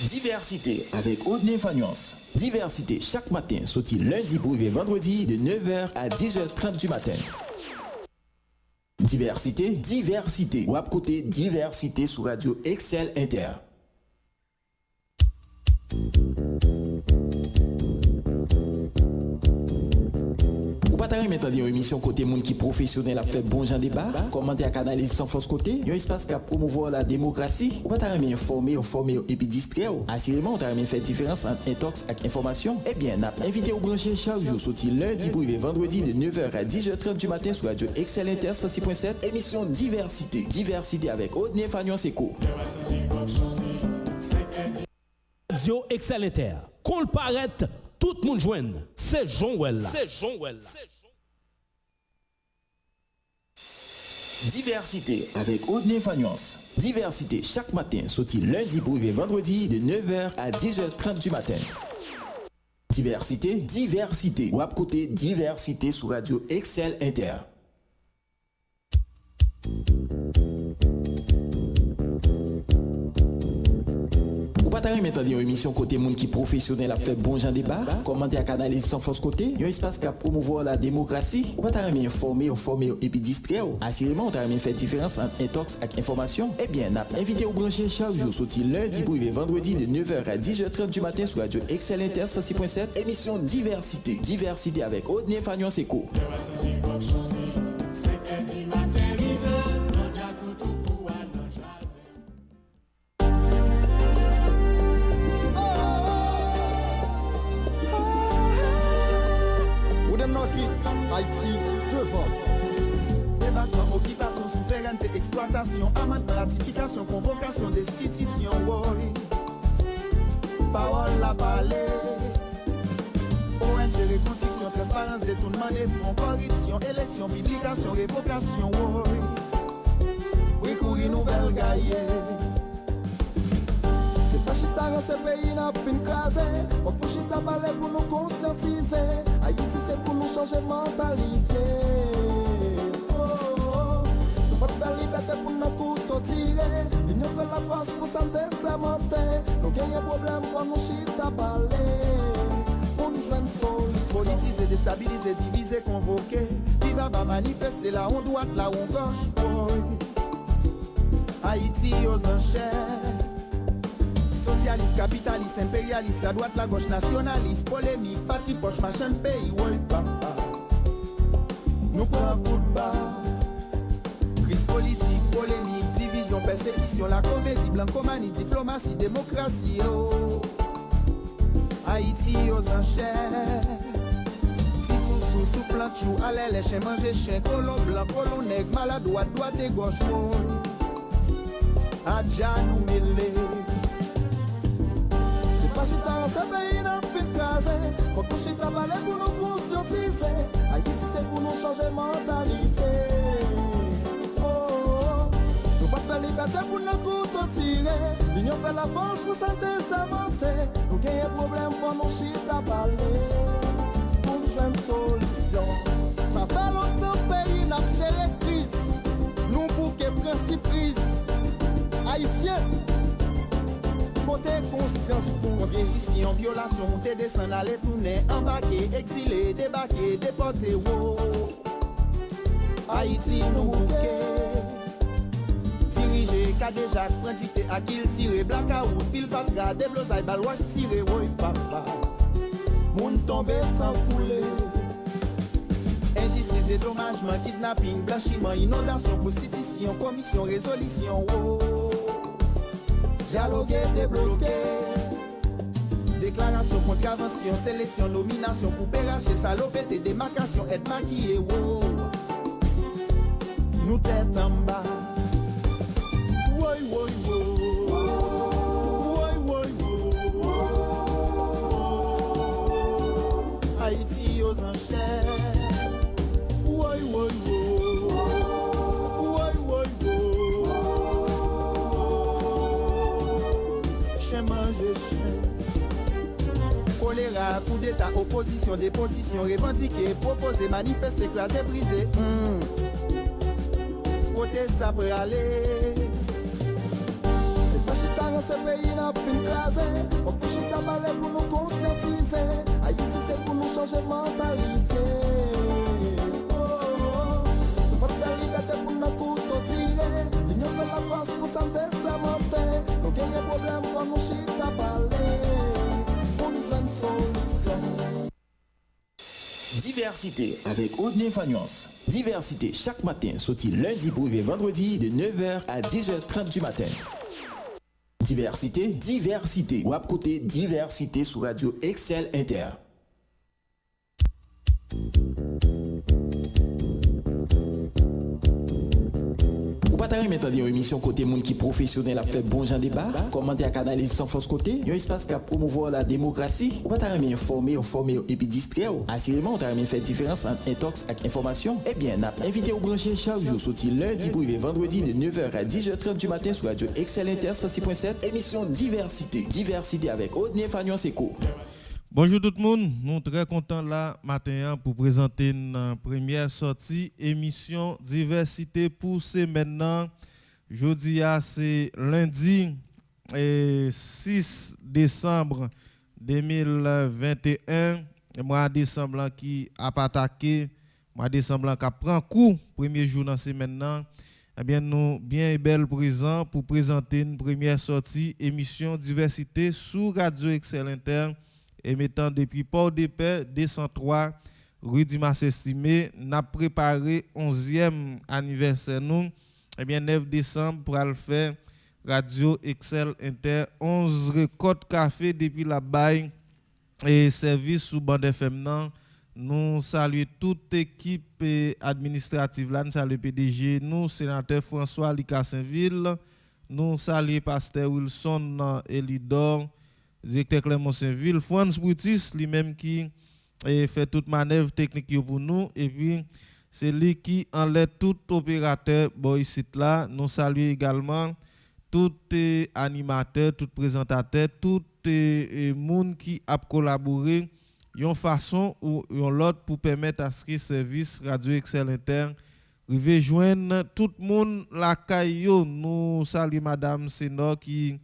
Diversité avec Audney Fagnance. Diversité chaque matin, sorti lundi pour arriver vendredi de 9h à 10h30 du matin. Diversité. Ou à côté diversité sur Radio Excel Inter. Ou pas t'arrêter maintenant une émission côté monde qui professionnel a fait bon genre débat, commenter à canaliser sans force côté, un espace qui a promouvoir la démocratie. Ou pas t'arrêter informer et puis distraire. Assurément, on t'arrêter faire différence entre intox et information. Eh bien, n'a invité au brancher chaque jour sorti lundi pour arriver vendredi de 9h à 10h30 du matin sur Radio Excel Inter 106.7, émission Diversité avec Audney Fagnance Eco. Radio Excel Inter. Qu'on le paraît, tout le monde joigne. C'est Jean-Well. Diversité avec Audney Fagnance. Diversité chaque matin, sorti lundi pour arriver vendredi de 9h à 10h30 du matin. Diversité. Ou à côté diversité sur Radio Excel Inter. Ou pas t'arrêter maintenant une émission côté monde qui professionnel a fait bon genre débat, commenter à canaliser sans force côté, un espace qui a promouvoir la démocratie. Ou pas t'arrêter informer et puis distraire. Assurément, on t'arrêter faire différence entre intox et information. Eh bien, n'a invité au brancher chaque jour sorti lundi pour arriver vendredi de 9h à 10h30 du matin sur Radio Excel Inter 106.7, émission Diversité avec Audney Fagnance Eco. Haïti devant. Débarquement, occupation, souveraineté, exploitation, amendement, ratification, convocation, destitution, oui. Parole la parler. ONG, reconstruction, transparence, détournement des fonds, corruption, élection, publication, révocation, oui. Oui, courir nouvelle gaillée. C'est pas chita dans ce pays n'a fin crasé. Faut pour chita parler pour nous conscientiser. Haïti c'est pour nous changer mentalité. Nous pas faire liberté pour nous couteaux tirer. L'union fait la force pour santé s'amonter. Nous gagnons problème pour nous chita parler. Pour nous joindre solution. Politiser, déstabiliser, diviser, convoquer. Qui va manifester là on droite, là on gauche. Haïti aux enchères. Socialiste, capitaliste, impérialiste, la droite, la gauche, nationaliste, polémique, patrie, poche, fashion, pays, oui, papa. Nous prenons un coup de barre. Crise politique, polémique, division, persécution, la comédie, blancomanie, diplomatie, démocratie, oh. Haïti aux enchères. Sous plant chou, allez, les chiens, manger chien, colon blanc, colon nègre, maladroite, droite et gauche, oh. Adja nous mêler. Pas chita dans ce pays n'a plus de casé. Faut que chita parler pour nous conscientiser. Haïti c'est pour nous changer mentalité. Oh, nous pas faire liberté pour nous couteaux tirer. L'union fait la force pour santé s'inventer. Nous gagnons problème pour nous chita parler. Pour nous joindre solution. Ça fait longtemps pays n'a géré crise. Nous pour que principe prise. Haïtiens. Côté conscience pour compétition, violation, monter, descendre, aller tourner, embarquer, exilé, débarquer, déporter, wow. Haïti nous bouquet. Diriger, Kadejak, prendicter, à qui tirer, blackout, pile valga, déblosaille, balouage, tirer, oui, papa. Moun tombé sans couler. Injustice, dédommagement, kidnapping, blanchiment, inondation, prostitution, commission, résolution, wow. Dialoguer, débloquer. Déclaration, contravention, sélection, nomination, couper, racher, salopette, démarcation, être maquillé, wow. Nous tête en bas. Woy, woy, woy. Woy, woy, woy. Haïti aux enchères. Woy, woy, woy. Woy, woy, woy. Chien manger chien. Choléra, coup d'état, opposition, déposition, revendiquer, proposer, manifester, écraser, briser. Côté ça peut aller. C'est pas chita dans ce pays n'a fin crasé. Faut que je parler pour nous conscientiser. Haïti c'est pour nous changer mentalité. Nous pas de liberté pour nous couteau tirer. L'union de la France pour santé ça monter. Nous gagnons problème quand nous chita parler. Pour nous une solution. Diversité avec Audney Fagnuance. Diversité chaque matin, sorti lundi pour vendredi de 9h à 10h30 du matin. Diversité. Ou à côté Diversité sur Radio Excel Inter. Ou pas t'arrêter maintenant une émission côté monde qui professionnel a fait bon genre débat, commenter à canaliser sans force côté, un espace qui a promouvoir la démocratie. Ou pas t'arrêter informer et puis distraire. Assurément, on t'arrêter faire différence entre intox et information. Eh bien, n'a invité au brancher chaque jour sorti lundi pour vendredi de 9h à 10h30 du matin sur Radio Excel Inter 106.7, émission Diversité avec Audney Fagnuance Eco. Bonjour tout le monde, nous sommes très contents là matin pour présenter une première sortie émission Diversité pour ce maintenant. Jeudi c'est lundi 6 décembre 2021, mois de décembre qui a attaqué, mois de décembre qui prend coup, premier jour dans ce maintenant. Eh bien nous bien et belle présent pour présenter une première sortie émission Diversité sur Radio Excel Inter. Émettant depuis Port-de-Paix 203 rue du Mas-Estimé, n'a préparé 11e anniversaire nous. Eh bien 9 décembre pour le faire Radio Excel Inter 11 record café depuis la baille et service sous bande FM nan. Nous saluons toute équipe administrative là, nous saluons PDG, nous sénateur François Lika Saint-Ville, nous saluons pasteur Wilson Elidor, directeur Clément Saint-Ville, France Boutis, lui-même qui fait toute manœuvre technique pour nous, et puis c'est lui qui enlève tout opérateur ici là. Nous saluons également tout animateur, tout présentateur, tout monde qui a collaboré d'une façon ou l'autre pour permettre à ce que service Radio Excel Inter arrive joindre tout le monde la caillou. Nous saluons madame Sénor qui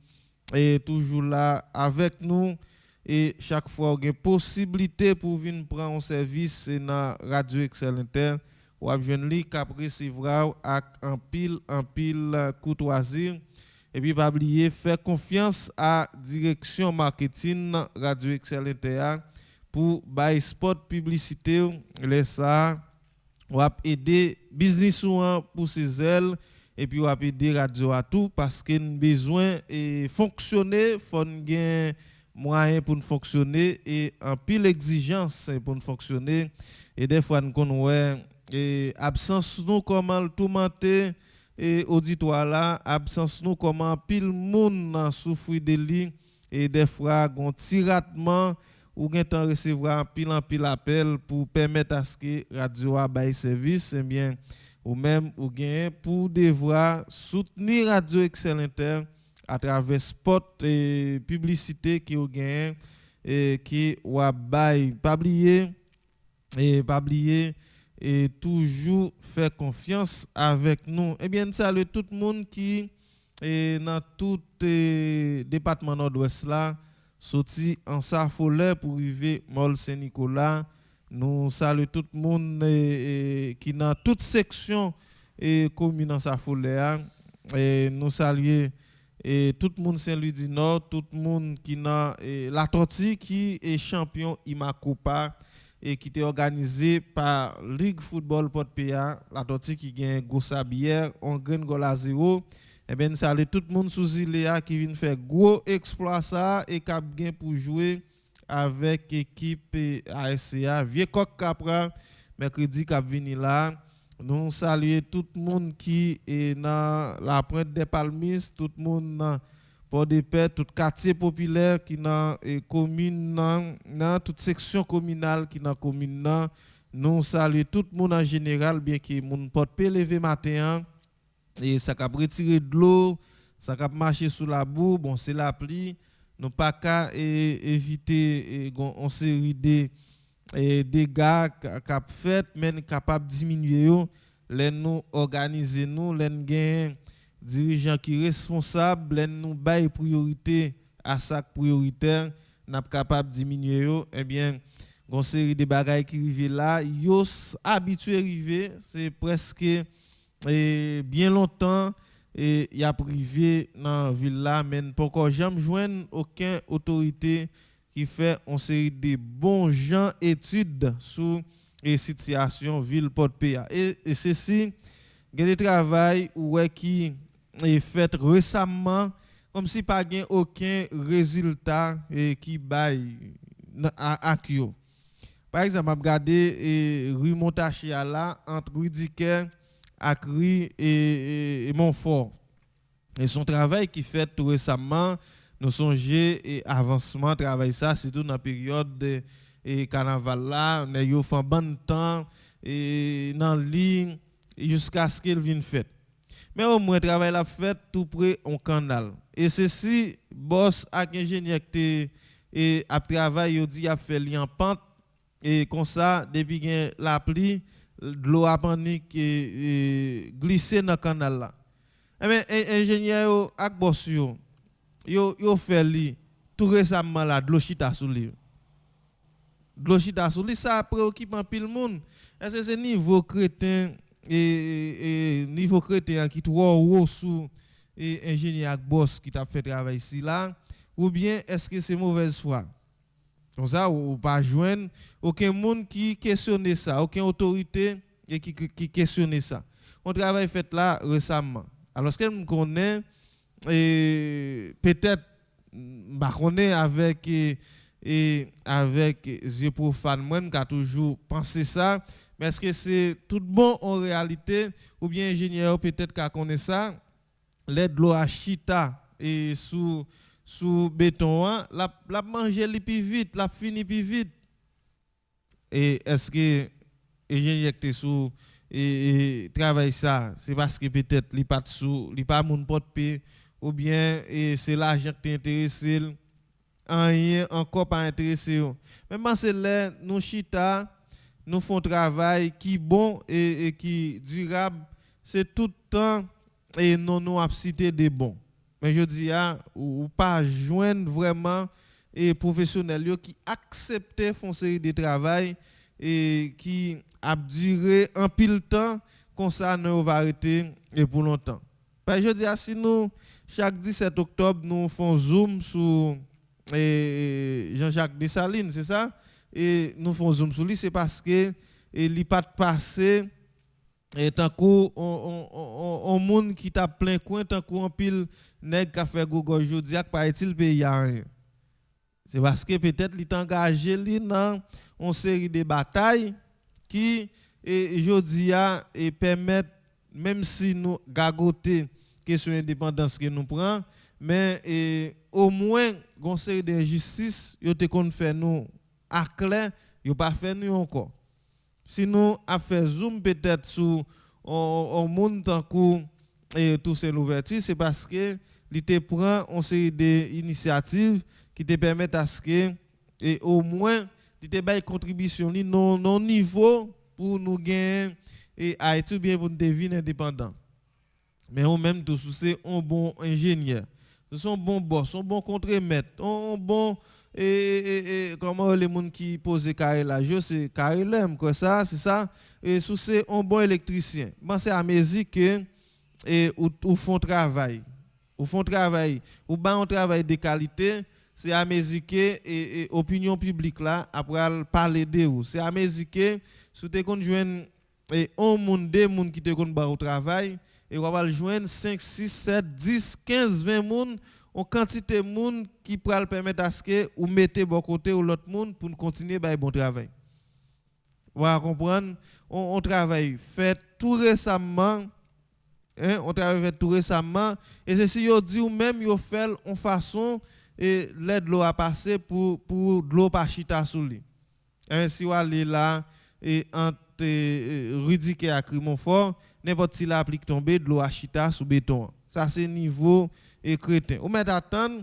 est toujours là avec nous et chaque fois qu'il y a possibilité pour venir prendre un service dans Radio Excel Inter ou à jeune li qui recevra avec un pile courtoisie et puis pas oublier faire confiance à direction marketing Radio Excel Inter pour buy spot publicité les ça ou aider business pour ses ailes. Et puis, on va aider radio à tout parce qu'il a besoin de fonctionner, il faut un moyen pour fonctionner et un pile exigence pour fonctionner. Et des fois, nous avons absence nous comment tout monter et auditoire là, absence nous comment pile monde souffre de lui et des fois, on tiratement ou gen temps recevoir un pile appel pour permettre à ce que radio a bail service, eh bien ou même ou gain pour devoir soutenir Radio Excel Inter à travers spot et publicité qui ou gain et qui ou bail pas oublier et toujours faire confiance avec nous. Eh bien salut tout le monde qui est dans tout département nord-ouest là sorti en Safolè pour arriver Mol Saint-Nicolas. Nous saluons tout le monde qui dans toute section et commune en Safolè. Et nous saluons tout le monde Saint-Louis du Nord, tout le monde qui dans la Tortue qui est champion Imacopa et qui était organisé par Ligue Football Port-Péa. La Tortue qui gagne Gossabière, on gagne goal à 0. Eh bien, nous saluons tout le monde sous Iléa qui vient faire gros exploit ça et qui a bien pour jouer avec l'équipe ASCA. Vieux Coq Capra, mercredi qui a venu là. Nous saluons tout le monde qui est dans la Pointe des Palmistes, tout le monde dans Port-de-Paix, tout quartier populaire qui est dans la commune, dans toute section communale qui est dans la commune. Nous saluons tout le monde en général, bien que mon porte-paix levé matin. Et ça a retiré de l'eau, ça a marché sous la boue, bon c'est la pluie, nous pas qu'à éviter une série de dégâts qu'a fait, mais capable de diminuer, les nous organiser nous, les gain dirigeants qui responsables nous bail priorité à ça prioritaire n'a pas capable diminuer yo, eh bien une série de bagages qui arrivent là, yo habitué arriver, c'est presque bien longtemps et y a privé dans ville là mais pas encore jamais joindre aucune autorité qui fait une série de bons gens études sur les situations ville Port-Pays et ceci il y a des travail qui est fait récemment comme si pas gain aucun résultat qui baille à Kyo. Par exemple, m'a regardé rue Montachia là entre Rudiker, Acri et Montfort. Et son travail qui fait tout récemment, nous songez et avancement travail ça surtout dans la période de carnaval là, on a eu fait bon temps et dans ligne jusqu'à ce qu'il vienne fait. Mais au moins travail la fait tout près au canal. Et ceci boss avec ingénieur qui et a travail il dit a fait li en pente et comme ça depuis que la pluie de l'eau a panique et glisser dans le canal là. Eh bien ingénieur ak boss yo fait li tout récemment là de l'eau chita sous lui. De l'eau chita sous lui ça préoccupe un pile monde. Est-ce que c'est niveau crétin et niveau crétin qui trop haut sous et ingénieur ak boss qui t'a fait travail ici là ou bien est-ce que c'est mauvaise foi? Comme ça ou pas joindre aucun monde qui questionne ça, aucune autorité qui questionne ça. On travail fait là récemment. Alors ce que nous connaît peut-être bah connaît avec yeux profane moi qui a toujours pensé ça, mais est-ce que c'est tout bon en réalité ou bien ingénieur peut-être qui connaît ça, l'aide de l'eau à chita et sous béton la manger li plus vite, la fini plus vite. Et est-ce que ingénieur qui sous et travaille ça, c'est parce que peut-être li pas sous, li pas moun porte payer ou bien c'est l'argent qui t'intéresse rien encore pas intéressé. Même c'est là nous chita nous font travail qui bon et qui durable, c'est tout le temps et non a cité des bons. Mais je dis ou pas joindre vraiment et professionnels qui acceptent font série de travail et qui a duré un pile temps comme ça ne va arrêter et pour longtemps. Ben je dis si nous chaque 17 octobre nous faisons zoom sur Jean-Jacques Dessalines, c'est ça? Et nous faisons zoom sur lui c'est parce que il pas passé et tant qu'on on monde qui t'a plein coin tant qu'on pile nèg qui fait gogo jodi ak pas est-il pays rien. C'est parce que peut-être il est engagé dans une série de batailles qui jodi a et permettent même si nous gagoter question indépendance que nous prend mais au moins une série d'injustices yo te kon fait nous à clair yo pas fait nous encore. Si nous a fait zoom peut-être sur on monde tant que et tout c'est l'ouverture c'est parce que il te prend une série d'initiatives qui te permettent à ce que et au moins il te bail contribution non niveau pour nous gagner et Haïti bien pour nous devenir indépendant. Mais on même tout c'est un bon ingénieur, son bon boss, son bon contremaître, un bon comment les gens qui posent carré là, je sais carré l'aime quoi ça, c'est ça et sous c'est un bon électricien. Moi c'est à musique que ou font travail. Ou font travail, ou ban un travail de qualité, c'est à musique et opinion publique là après parler de vous. C'est à musique sous te kon joindre et un monde deux monde qui te kon ba au travail et on va joindre 5 6 7 10 15 20 monde en quantité de monde qui pourra permettre à ce que ou mettez bon côté ou l'autre monde pour continuer ba bon travail. Voilà comprendre on travaille fait tout récemment on travaille fait tout récemment et c'est si yo dit ou même yo fait en façon et l'aide l'eau a passé pour de l'eau pas chita sous lui. Si ou aller là et entre Rudiker à Crimonfort n'importe si la applique tomber de l'eau a chita sous béton. Ça c'est niveau et crétin. Ou mettre attendre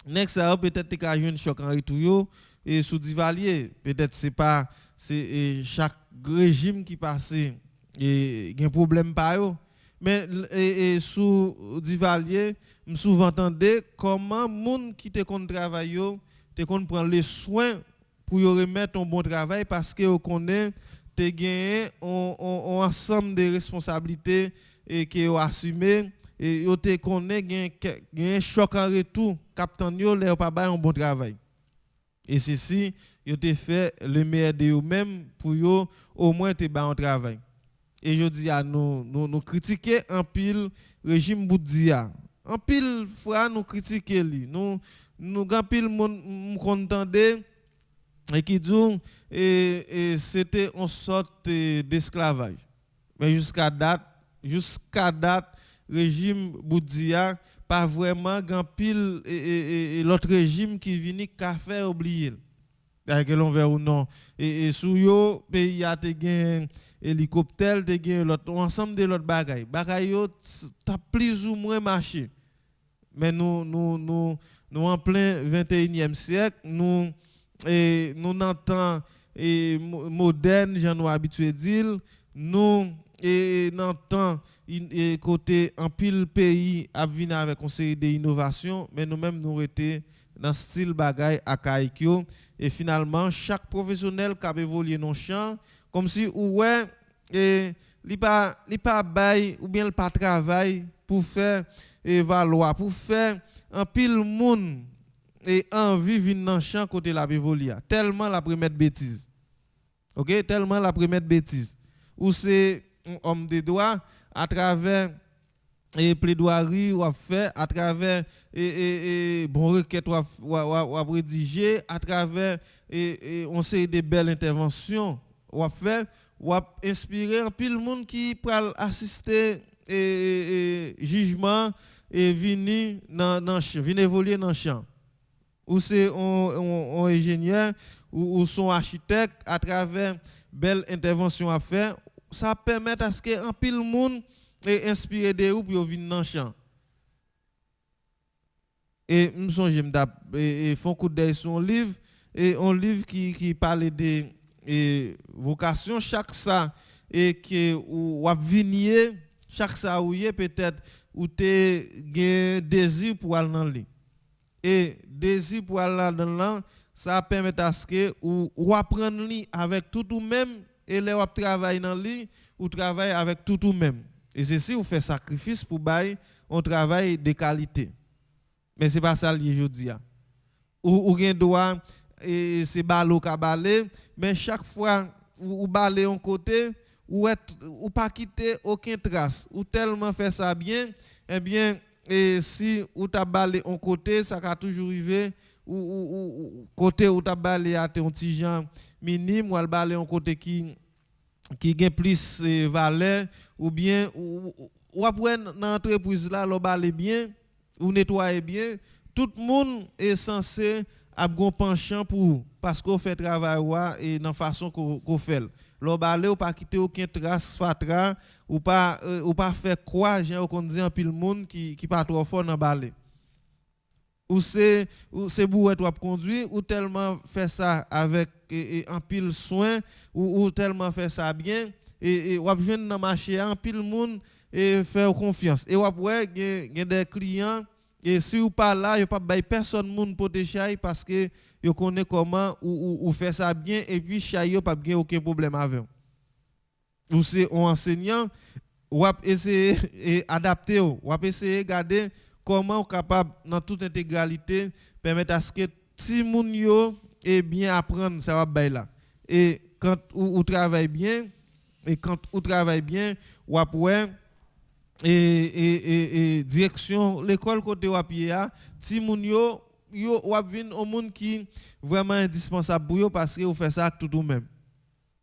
next ça peut-être te ka joine choc en retour et sous Divalier peut-être c'est pas c'est chaque régime qui passe et un problème pas yo mais et sous Divalier, me souvent entendé comment moun qui te kon travail yo, te kon prend les soins pour yo remettre un bon travail parce que on connaît te gagné on ensemble de responsabilités et que yo assumé et yo te connaît gain choc en retour capitaine yo leur pas un bon travail. Et ceci yo te fait le meilleur de eux même pour yo au moins te ba un travail. Et je dis à nous critiquer en pile régime Boudia. En pile fois nous critiquer lui. Nous grand pile moun contendé et qui dit et c'était une sorte d'esclavage. Mais jusqu'à date régime Boudia pas vraiment grand pile et l'autre régime qui vini qu'a fait oublier. Que l'on verra ou non et sous yo pays a te gen hélicoptère te gen l'autre ensemble de l'autre bagay yo t'a plus ou moins marché mais nous en plein 21e siècle nous n'entend et moderne j'en nous habitué dire nous et n'entend côté en pile pays a venir avec une série d'innovations mais nous-mêmes nous était dans style bagay archaïque et finalement chaque professionnel qui a évolué dans le champ comme si ouais et li pas bail ou bien le pas travail pour faire valoir pour faire un pile monde et envie vinn dans le champ côté la évoluer tellement la première bêtise. OK, tellement la première bêtise ou c'est un homme de droit à travers et plaidoirie ou fait à travers et bon requête ou rédiger à travers et on sait des belles interventions ou fait ou inspirer un pile monde qui pral assister et jugement et venir dans venir évoluer dans champ ou c'est un ingénieur ou son architecte à travers belle intervention à faire ça permet à ce que un pile monde et inspiré de ou pour venir dans champ et me songe et font coup d'œil sur un livre et un livre qui parle de vocation chaque ça et que ou venir chaque ça ou peut-être ou te gain désir pour aller dans lui et désir pour aller dans là ça permet à ce que ou apprendre lui avec tout ou même et là ou travailler dans lui ou travailler avec tout ou même. Et ceci, vous fait sacrifice pour bailler un travail de qualité. Mais ce n'est pas ça lié aujourd'hui. Ou gen droit et c'est balo ka balé, mais chaque fois ou balé un côté ou pas quitter aucune trace. Ou tellement fait ça bien, eh bien et si ou t'a balé un côté, ça va toujours arriver ou côté où t'a balé à un petit gens minime ou al balé un côté qui gagne plus valeur ou bien ou après dans l'entreprise là l'on balé bien ou nettoyer bien tout le monde est censé avoir un penchant pour parce qu'on fait travail et dans façon qu'on fait l'on balé ou pas quitter aucune trace fatra ou pas faire quoi genre qu'on dit en pile monde qui pas trop fort dans balé ou c'est bouet ou conduire ou tellement faire ça avec en pile soin ou tellement faire ça bien et ou joindre dans marché en pile monde et faire confiance et ou après gen des clients et si ou pas là yo pas bail personne monde protéger parce que yo connaît comment ou faire ça bien et puis chay yo pas bien aucun problème avec ou c'est un enseignant ou essayer et adapter ou essayer garder comment on capable dans toute intégralité permettre à ce que si moun yo et bien apprendre ça va bail là et quand ou travaille bien ou après et direction l'école côté ou pied si moun yo ou vinn au monde qui vraiment indispensable pour yo parce que vous fait ça tout même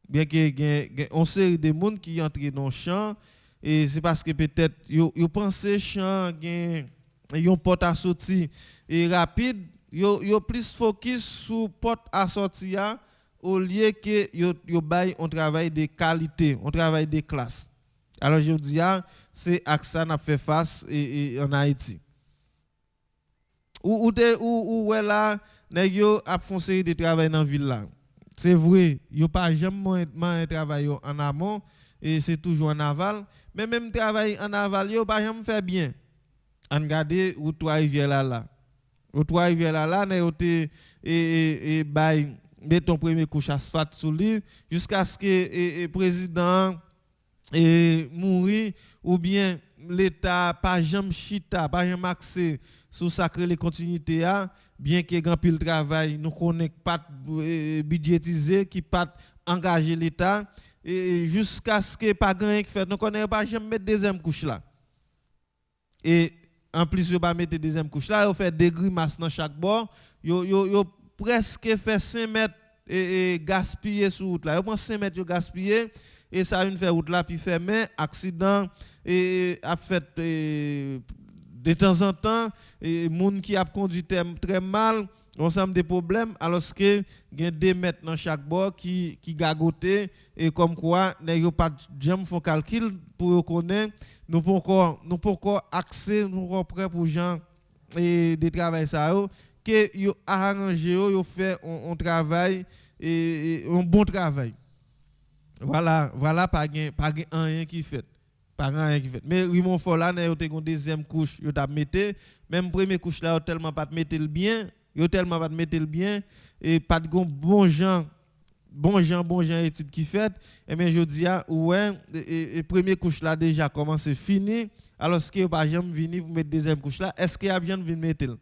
bien que on série de monde qui entre dans le champ et c'est parce que peut-être yo pensé champ gain yon porte à sortir et rapide yo plus focus sur porte à sortir au lieu que yo bail un travail de qualité un travail de classe alors je dis c'est à ça n'a fait face et en Haïti ou là nèg yo a foncé de travail dans ville là c'est vrai yo pas jamais travail en amont et c'est toujours en aval, mais même travail en aval yo pas jamais fait bien. On regarde route trois rivières là. Route trois rivières là n'a été et bail mettre ton premier couche asphalte sous lui jusqu'à ce que le président mourir ou bien l'état pas jamais chita, pas jamais axé sur sacré les continuités bien que grand pile travail nous connaît pas budgétisé qui pas engager l'état et jusqu'à ce que pas grand qui fait nous connaît pas jamais mettre deuxième couche là et en plus yo pas mettre deuxième couche là yo fait des grimaces dans chaque bord yo presque fait 5 mètres et gaspiller sur route là yo prend 5 mètres yo gaspiller et ça une fait route là puis fermé accident et a fait de temps en temps et monde qui a conduit très mal ensemble des problèmes alors que il y a 2 mètres dans chaque bord qui gagoté et comme quoi n'ayons pas jamais font calcul pour connaître nous pas encore accès nous encore prêt pour gens et des travail ça que yo arrangé yo fait un travail et un bon travail voilà pas rien qui fait pas rien qui fait mais Raymond Fola n'a eu une deuxième couche yo t'a metté même première couche là tellement pas mettre le bien et pas de bon gens études qui fait et bien je dis ouais et première couche là déjà commencé fini alors ce que pas jamais venir pour mettre deuxième couche là est-ce qu'il y a bien venir mettre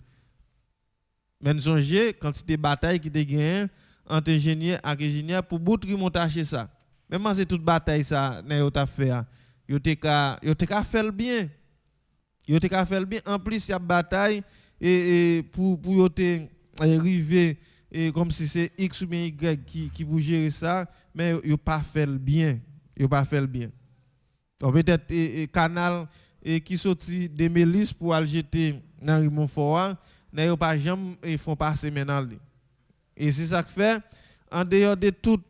mais songez quantité bataille qui te gagne entre ingénieur et ingénieur pour bout remonter ça même c'est toute bataille ça n'a yo t'a fait yo te ka faire bien en plus il y a bataille et pour yo te arriver et comme si c'est X ou bien Y qui pour gérer ça mais yo pas fait bien donc peut-être canal qui sorti de Mélis pour aller jeter dans Raymond Foa n'a yo pas jamais font passer maintenant et c'est ça que fait en dehors de toute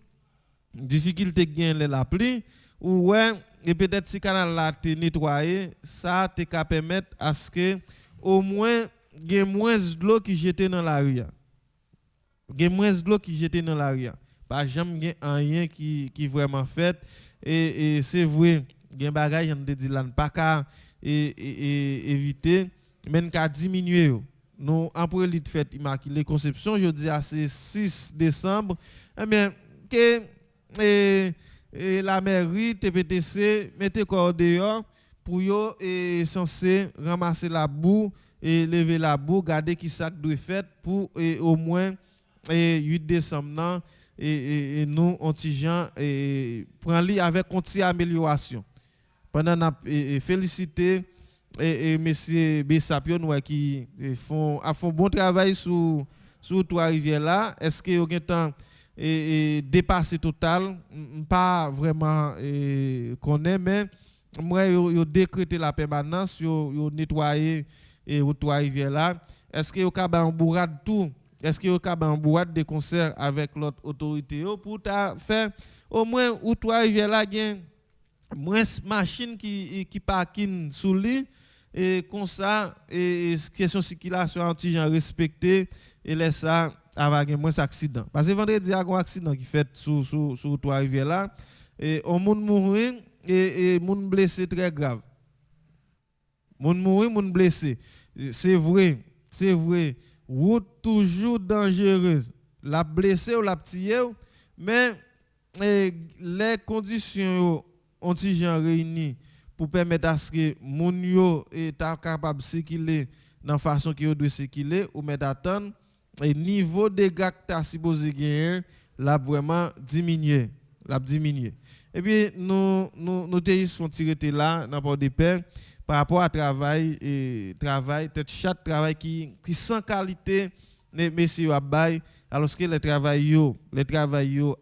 difficulté gain la pluie ou ouais et peut-être si canal là te nettoyer ça te ka permettre à ce que au moins gen moins d'eau qui jeté dans la rue pas jamais gen rien qui vraiment fait et c'est vrai gen bagage on te dit là pas ka éviter même qu'à diminuer nous après l'île fête immaculée conception je dis à c'est 6 décembre eh bien que la mairie TPTC mettez corps dehors pour yo censé ramasser la boue et lever la boue garder qui ça doit fait pour au moins 8 décembre et nous antigen et prend li avec une amélioration pendant n'a féliciter et monsieur Bessapio qui font bon travail sur trois rivières là est-ce que au temps et dépassé total pas vraiment connaît mais moi yo décrété la permanence yo nettoyer et trois rivières là est-ce que yo ka ba en bourrade tout est-ce que yo ka ba en bourrade des concerts avec l'autre autorité pour ta faire au moins ou trois rivières là gain moins machine qui parking sous lui et comme ça et question circulation anti-gens respecté et laisse ça avec moins d'accident parce que vendredi il y a un accident qui fait sur trois rivières là et on monde mourir et monde blessé très grave monde mourir monde blessé c'est vrai route toujours dangereuse la blessé ou la ptié mais les conditions anti-gens réunies pour permettre à ce que moun yo est capable de circuler dans façon que yo doit circuler ou mettre attendre et niveau de dégâts que tu as supposé gagner l'a vraiment diminué et puis nous font tirer là dans port de paix par rapport à travail chaque travail qui sans qualité les messieurs a bail alors que les travail yo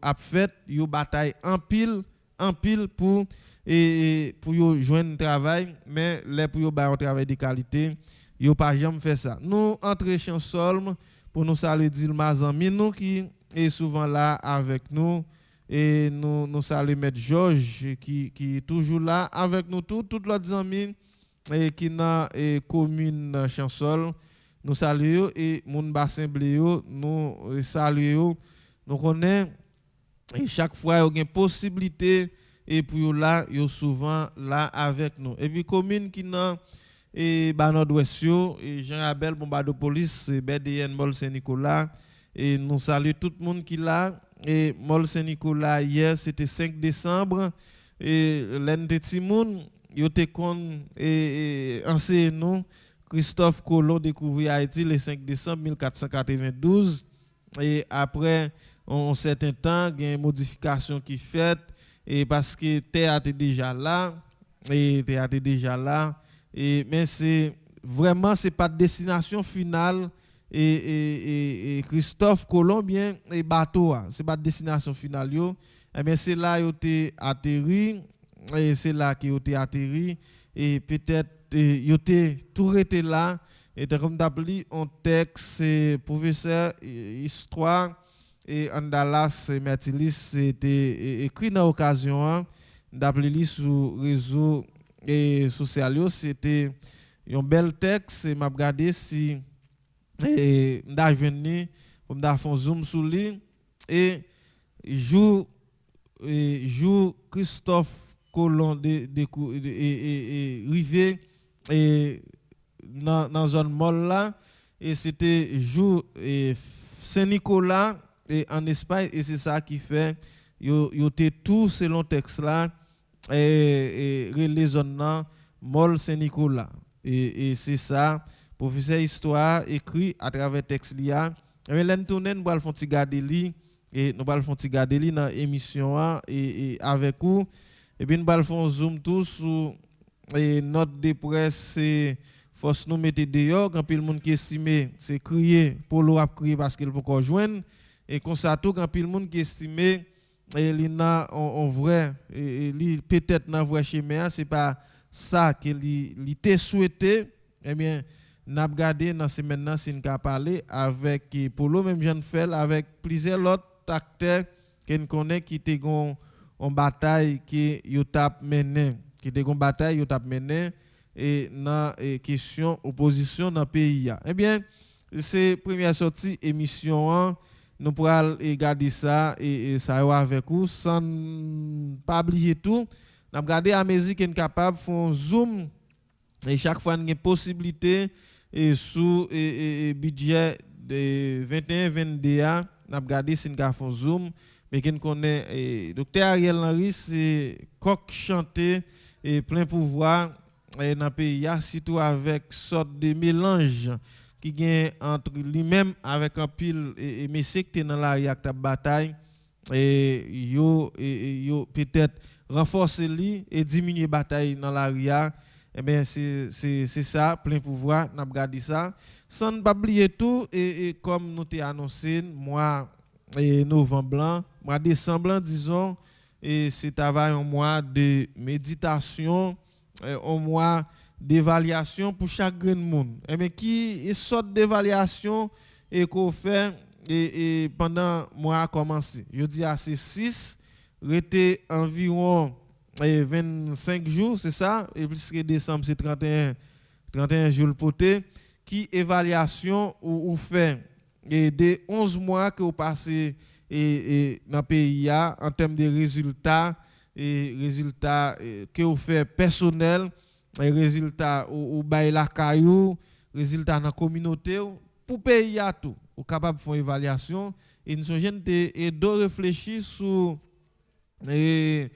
a fait yo bataille en pile pour yo joindre travail mais les pour yo bail un travail de qualité yo pas jamais fait ça nous entrer Chansolme pour nous saluer Dilma Zami nous qui est souvent là avec nous et nous saluer maître Georges qui est toujours là avec nous tous les amis et qui dans commune Chansol nous saluons et moun bassin Bléo nous saluons nous connaît et chaque fois il y a une possibilité et pour là yo souvent là avec nous. Et puis commune qui dans et nord-ouest et Jean-Abel Bombardopolis, BDN Mol Saint-Nicolas et nous saluons tout le monde qui là et Mol Saint-Nicolas hier c'était 5 décembre et l'un de Timoun yo te kon et ancien nous Christophe Colomb découvert Haïti le 5 décembre 1492 et après un certain temps il y a une modification qui fait et parce que terre était déjà là et mais c'est vraiment c'est pas de destination finale et Christophe Colomb bien et bateau c'est pas de destination finale yo mais c'est là yo te atterri et c'est là qui yo te atterri et peut-être yo te tout été là et comme d'appli un texte professeur histoire et Andalas Mertilis c'était écrit dans occasion d'appli sur réseau et social c'était un bel texte et m'a regardé si et m'a venu comme da fond zoom sur lui et jour Christophe Colomb rivé et dans zone molle là et c'était jour Saint-Nicolas et en Espagne et c'est ça qui fait yo tout selon texte là et les zones là Mol Saint-Nicolas et c'est ça professeur histoire écrit à travers texte là mais l'entourner nous va faire petit garder li et nous va faire petit garder li dans émission et avec vous et puis nous va faire zoom tout sur note de presse force nous mettre dehors quand pile monde qui estimé c'est crier polo a crier parce qu'il peut encore joindre et comme ça tout quand pile monde qui estimé et lina en vrai et peut-être dans vrai chemin c'est pas ça que li te souhaité eh bien n'a regardé dans semaine là c'est n'a parler avec polo même jeune fait avec plusieurs autres acteurs qu'on connaît qui te gon en bataille qui yo tap mené et dans question opposition dans pays. Eh bien, c'est première sortie émission nous pourrons regarder ça et ça va avec vous sans pas oublier tout. N'a regarder la musique est capable font zoom et chaque fois une possibilité et sous budget de 21-22 n'a regarder si nous font zoom mais qu'on connaît docteur Ariel Henry c'est coq chanté et plein pouvoir dans le pays, surtout avec sorte de mélange qui gagne entre lui-même avec un pile et messieurs qui dans la bataille et yo peut-être renforcer lui et diminuer bataille dans l'area. Eh bien c'est ça plein pouvoir n'a regardé ça sans ne pas oublier tout et comme nous t'ai annoncé mois novembre blanc mois décembre blanc disons et c'est un mois de méditation un mois d'évaluation pour chaque grand monde. Et mais qui sorte d'évaluation et qu'on fait et pendant mois commencé. Je dis à ces 6 resté environ 25 jours, c'est ça et plus que décembre c'est 31 jours poté qui évaluation ou fait et des 11 mois que vous passez et dans le pays en termes de résultats et résultats que vous faites personnel et résultats ou bail la caillou résultats dans la communauté pour pays à tout ou capable de faire une évaluation et nous sommes et de réfléchir sur et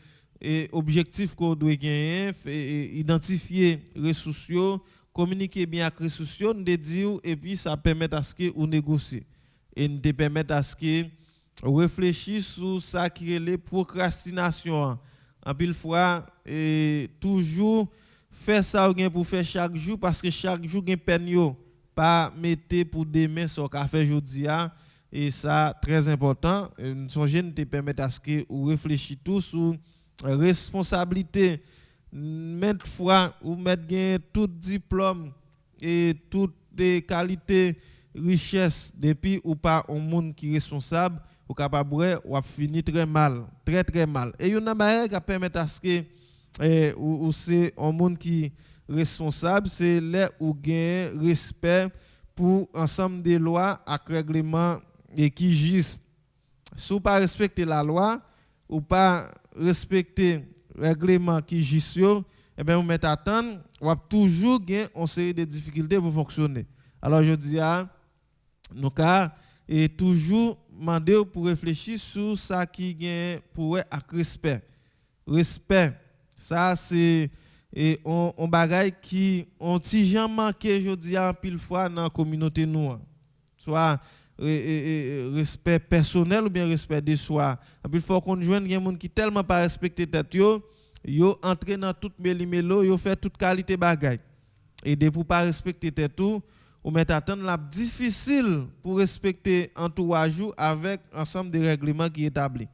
objectifs qu'on doit gagner identifier les ressources communiquer bien avec les ressources de dire et puis ça permet à ce que vous négocier et nous permet à ce que réfléchir sur ça qui est les procrastinations en pile fois et toujours faire ça pour faire chaque jour parce que chaque jour gain peine yo pas mettre pour demain ce qu'a fait aujourd'hui et ça très important son jeune te permet à ce que ou réfléchir tout sur responsabilité mettre fois ou mettre gain tout diplôme et toutes les qualités richesse depuis ou pas un monde qui responsable ou capable ou fini très mal très mal et une manière qui permet à ce que ou c'est un monde qui responsable c'est là où gain respect pour ensemble des lois et règlements et qui juste si vous pas respecter la loi ou pas respecter règlement qui juste eh ben on met attendre, on va toujours gagner une série de difficultés pour fonctionner. Alors je dis à nous cas et toujours demander pour réfléchir sur ça qui gagne pour avec respect. Respect, ça c'est et on bagaille qui on ti jan manqué je dis en pile fois dans la communauté nous. Soit respect personnel ou bien respect de soi. En plus faut qu'on joigne des gens qui tellement pas respecter tête yo entrer dans toute méli-mélo, yo fait toute qualité bagaille. Et de pour pas respecter tête tout, ou mettre attendre la difficile pour respecter entourage avec ensemble des règlements qui établis.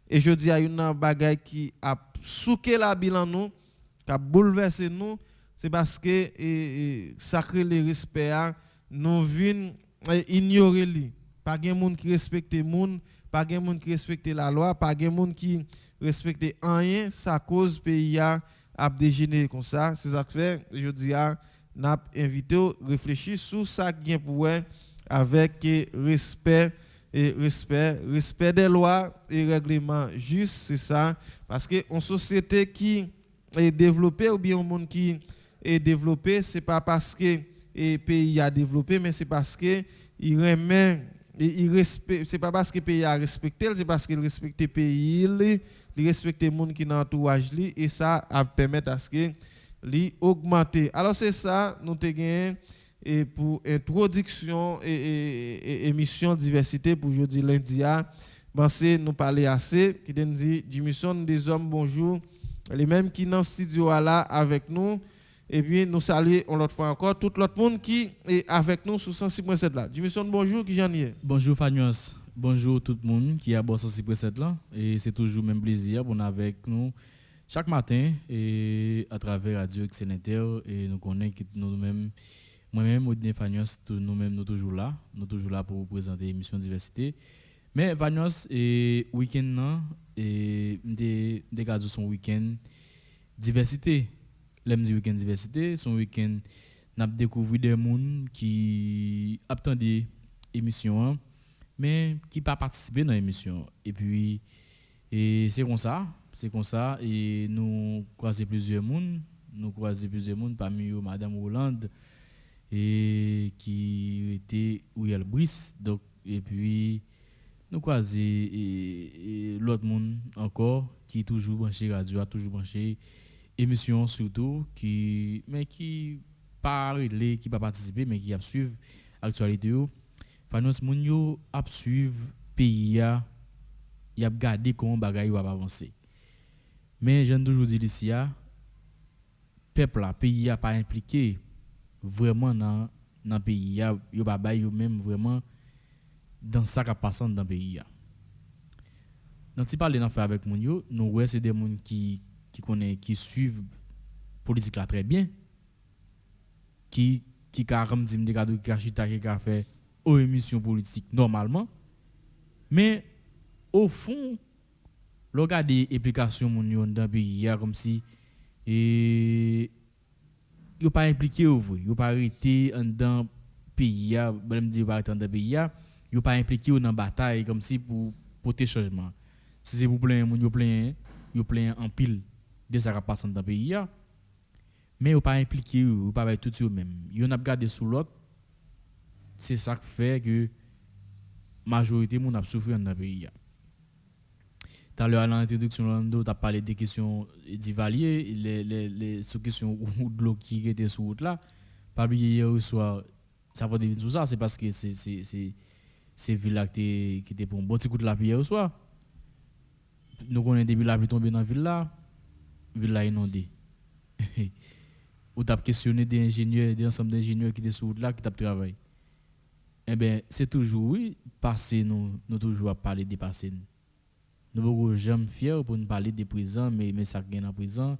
Et je dis à une bagaille qui a souqué la bilan nous, qui a bouleversé nous, c'est parce que sacré le respect nous vinn ignorer li. Pas gen moun qui respecte moun, pas gen moun qui respecte la loi, pas gen moun qui respecte rien, ça cause pays a dégénéré comme ça. C'est ça que fait je dis à n'a invité réfléchir sur ça qui pour avec respect des lois et règlements juste, c'est ça, parce que en société qui est développée ou bien un monde qui est développé, c'est pas parce que le pays a développé, mais c'est parce que il remet c'est pas parce que le pays a respecté, c'est parce qu'il respecte le pays, il respecte les gens qui dans l'entourage et ça a permettre à ce que li augmenter. Alors c'est ça nous te gagné et pour introduction et émission diversité pour jeudi lundi a pensez nous parler assez qui nous dit émission des hommes bonjour les mêmes qui dans studio là avec nous et puis nous saluer l'autre fois encore tout l'autre monde qui est avec nous sur 106.7 là. Émission bonjour qui j'en ai. Bonjour Fagnos. Bonjour tout le monde qui est à bord 106.7 là et c'est toujours même plaisir pour nous avec nous chaque matin et à travers Radio Excellenter et nous connaissons que nous-mêmes moi-même Odine Fagnos nous-mêmes nous toujours là pour vous présenter l'émission diversité mais Fagnos et week-end là et des cadres son week-end diversité l'aime dit week-end diversité son week-end n'a découvert des monde qui attendaient émission mais qui pas participer dans l'émission et puis et c'est comme ça et nous croiser plusieurs monde parmi eux madame Hollande et qui était Uriel Brice donc et puis nous croiser l'autre monde encore qui toujours branché radio a toujours branché émission surtout qui pas relé qui pas participer mais qui a suivre actualité Fanos moun yo a suivre pays a y a regarder comment bagaille va avancer mais j'en toujours dit ici peuple là pays a pas impliqué vraiment dans pays a yo pas bail yo même vraiment dans ça qui passe dans pays a dans ti parler dans faire avec moun yo nous ouais c'est des moun qui connaît qui suivent politique là très bien qui comme dit me cadre qui achita qui a fait aux émissions politiques normalement mais au fond le regard des implications moun yo dans pays a comme si et yo pas impliqué au vrai yo pas arrêté dans pays a même dire pas arrêté dans pays a yo pas impliqué dans bataille comme si pour porter changement si c'est pour plein moun yo plein en pile de ça qui passe dans pays a mais yo pas impliqué yo pas tout sur même yo n'a regardé sous l'autre c'est ça qui fait que majorité moun a souffert dans pays a. Tout à l'heure à l'introduction Lando t'a parlé des questions d'Ivalier les sous questions de l'eau qui était sur route là pas oublier hier soir ça va devenir tout ça c'est parce que c'est ville là qui était pour un bon petit coup de la pluie hier soir nous connaissons depuis la pluie tombée dans ville là inondée ou t'a questionné des ingénieurs des ensemble d'ingénieurs qui étaient sur route là qui t'a travaillé eh ben c'est toujours oui passé nous toujours à parler des passés nous beaucoup jamais fiers pour nous parler des présents mais ça gagne en présent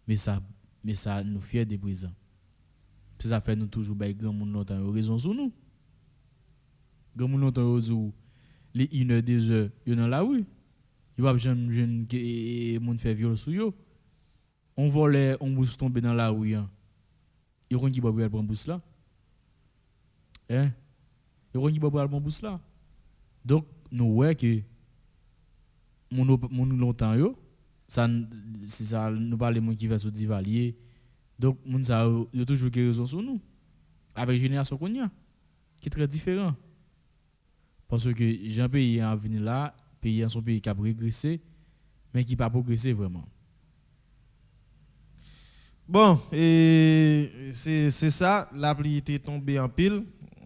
mais ça nous fier des présents ça fait nous toujours bail grand monde longtemps raison sur nous grand monde longtemps les 1h 2h yo dans la rue yo pas jeune que monde fait viol sur yo on volait on bousse tomber dans la rue yo kon qui boire bon bousse là yo kon qui boire bon bousse là donc nous ouais que mon longtemps yo ça c'est ça nous parler monde qui va sur divalier. Donc moun ça yo toujours qui raison sur nous. Avec génération qu'on y a qui est très différent. Parce que Jean pays en venir là, pays en son pays qui a régressé mais qui pas progressé vraiment. Bon, et c'est ça, la pluie était tombée en pile.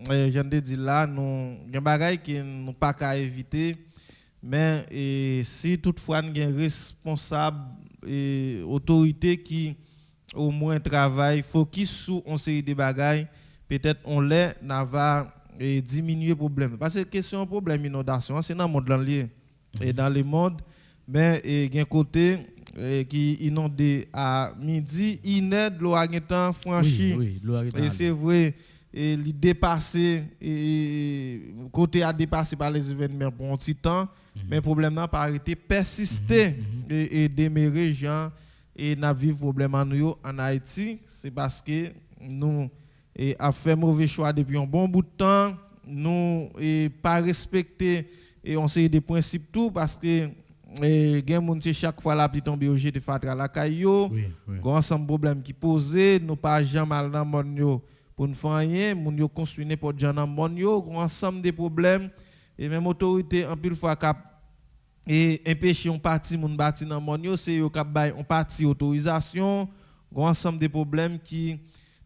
J'en ai dit là, nous, il y a des bagages qui nous pas qu'à éviter, mais si toutefois nous avons responsable et autorité qui au moins travaille, focus sur une série de bagages, peut-être on les va diminuer le problème. Parce que question de problème d'inondation, c'est dans le monde lié et dans le monde, mais il y a un côté qui inondé à midi, inède l'eau a temps franchi. Oui, et c'est vrai, il dépassé côté a dépassé par les événements pour un petit temps, mais le problème n'a pas arrêté persister et demeurer gens et n'a vivre problème en Haïti, c'est parce que nous a fait mauvais choix depuis un bon bout de temps, nous pas respecté et on sait des principes tout parce que gen moun c'est chaque fois la pluie tombe au jeté fatra la caillou gon ensemble problème qui posé nous pas jamais mal dans monde yo pour nous faire rien moun yo construit n'importe gens dans monde yo gon ensemble des problèmes et même autorité en pile fois cap et empêcher on parti moun bâti dans monde yo c'est yo cap bay on parti autorisation gon ensemble des problèmes qui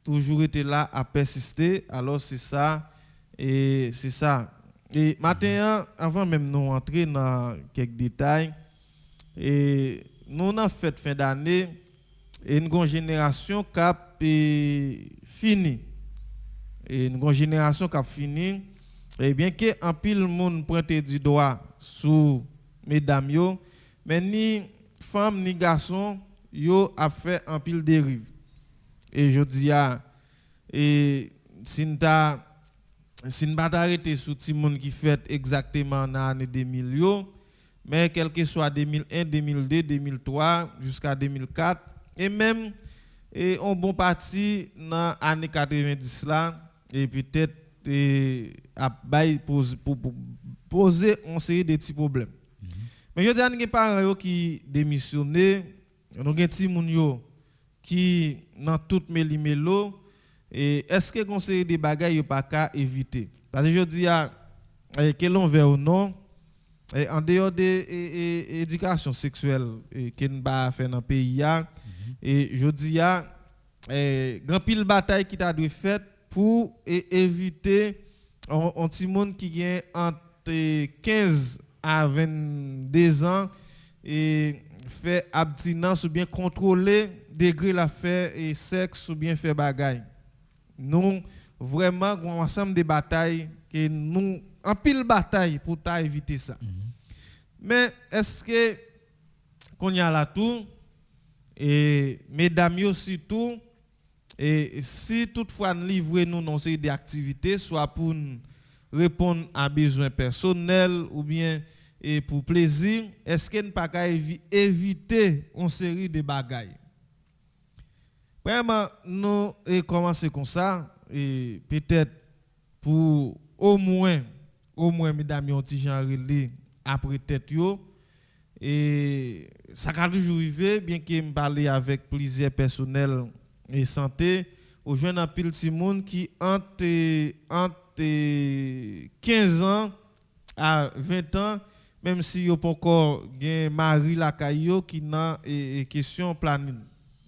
toujours été là à persister alors c'est ça et c'est ça. Et maintenant, avant même nous entrer dans quelques détails, et nous avons fait fin d'année et une génération qui a fini. Et une génération qui a fini, et bien que en pile monde pointe du doigt sous mesdames yo, mais ni femmes ni garçons yo a fait en pile dérive. Et je dis et si nous pas arrêter sur ti monde qui fait exactement dans l'année 2000 mais quel que soit 2001, 2002, 2003 jusqu'à 2004 et même on bon parti dans l'année 90 là et peut-être à poser une série de petits problèmes. Mais je dis à des parents qui démissionné, nous avons ti moun yo qui dans toute méli-mélo. Et est-ce que conseiller des bagages yo pas qu'à éviter parce que je dis que l'on veut ou non en dehors de éducation sexuelle que nous pas faire dans le pays et je dis grand pile bataille qui t'a dû fait pour éviter un petit monde qui a entre 15 à 22 ans et fait abstinence ou bien contrôler degré la faire et sexe ou bien faire bagaille. Nous vraiment un ensemble de batailles que nous en pile bataille pour éviter ça. Mais est-ce que qu'on y a là tout et mesdames aussi tout et si toutefois nous livrer nous dans ces activités soit pour répondre à besoins personnels ou bien et pour plaisir, est-ce que nous pas éviter une série de bagailles? Vraiment, nous commencer comme ça, et peut-être pour au moins, mesdames, un petit genre après tête yo, et ça a toujours arrivé, bien que je parle avec plusieurs personnels et santé, au jeune pile de monde qui entre 15 ans à 20 ans, même si yo pas encore gen mari la caillou qui n'a question planning.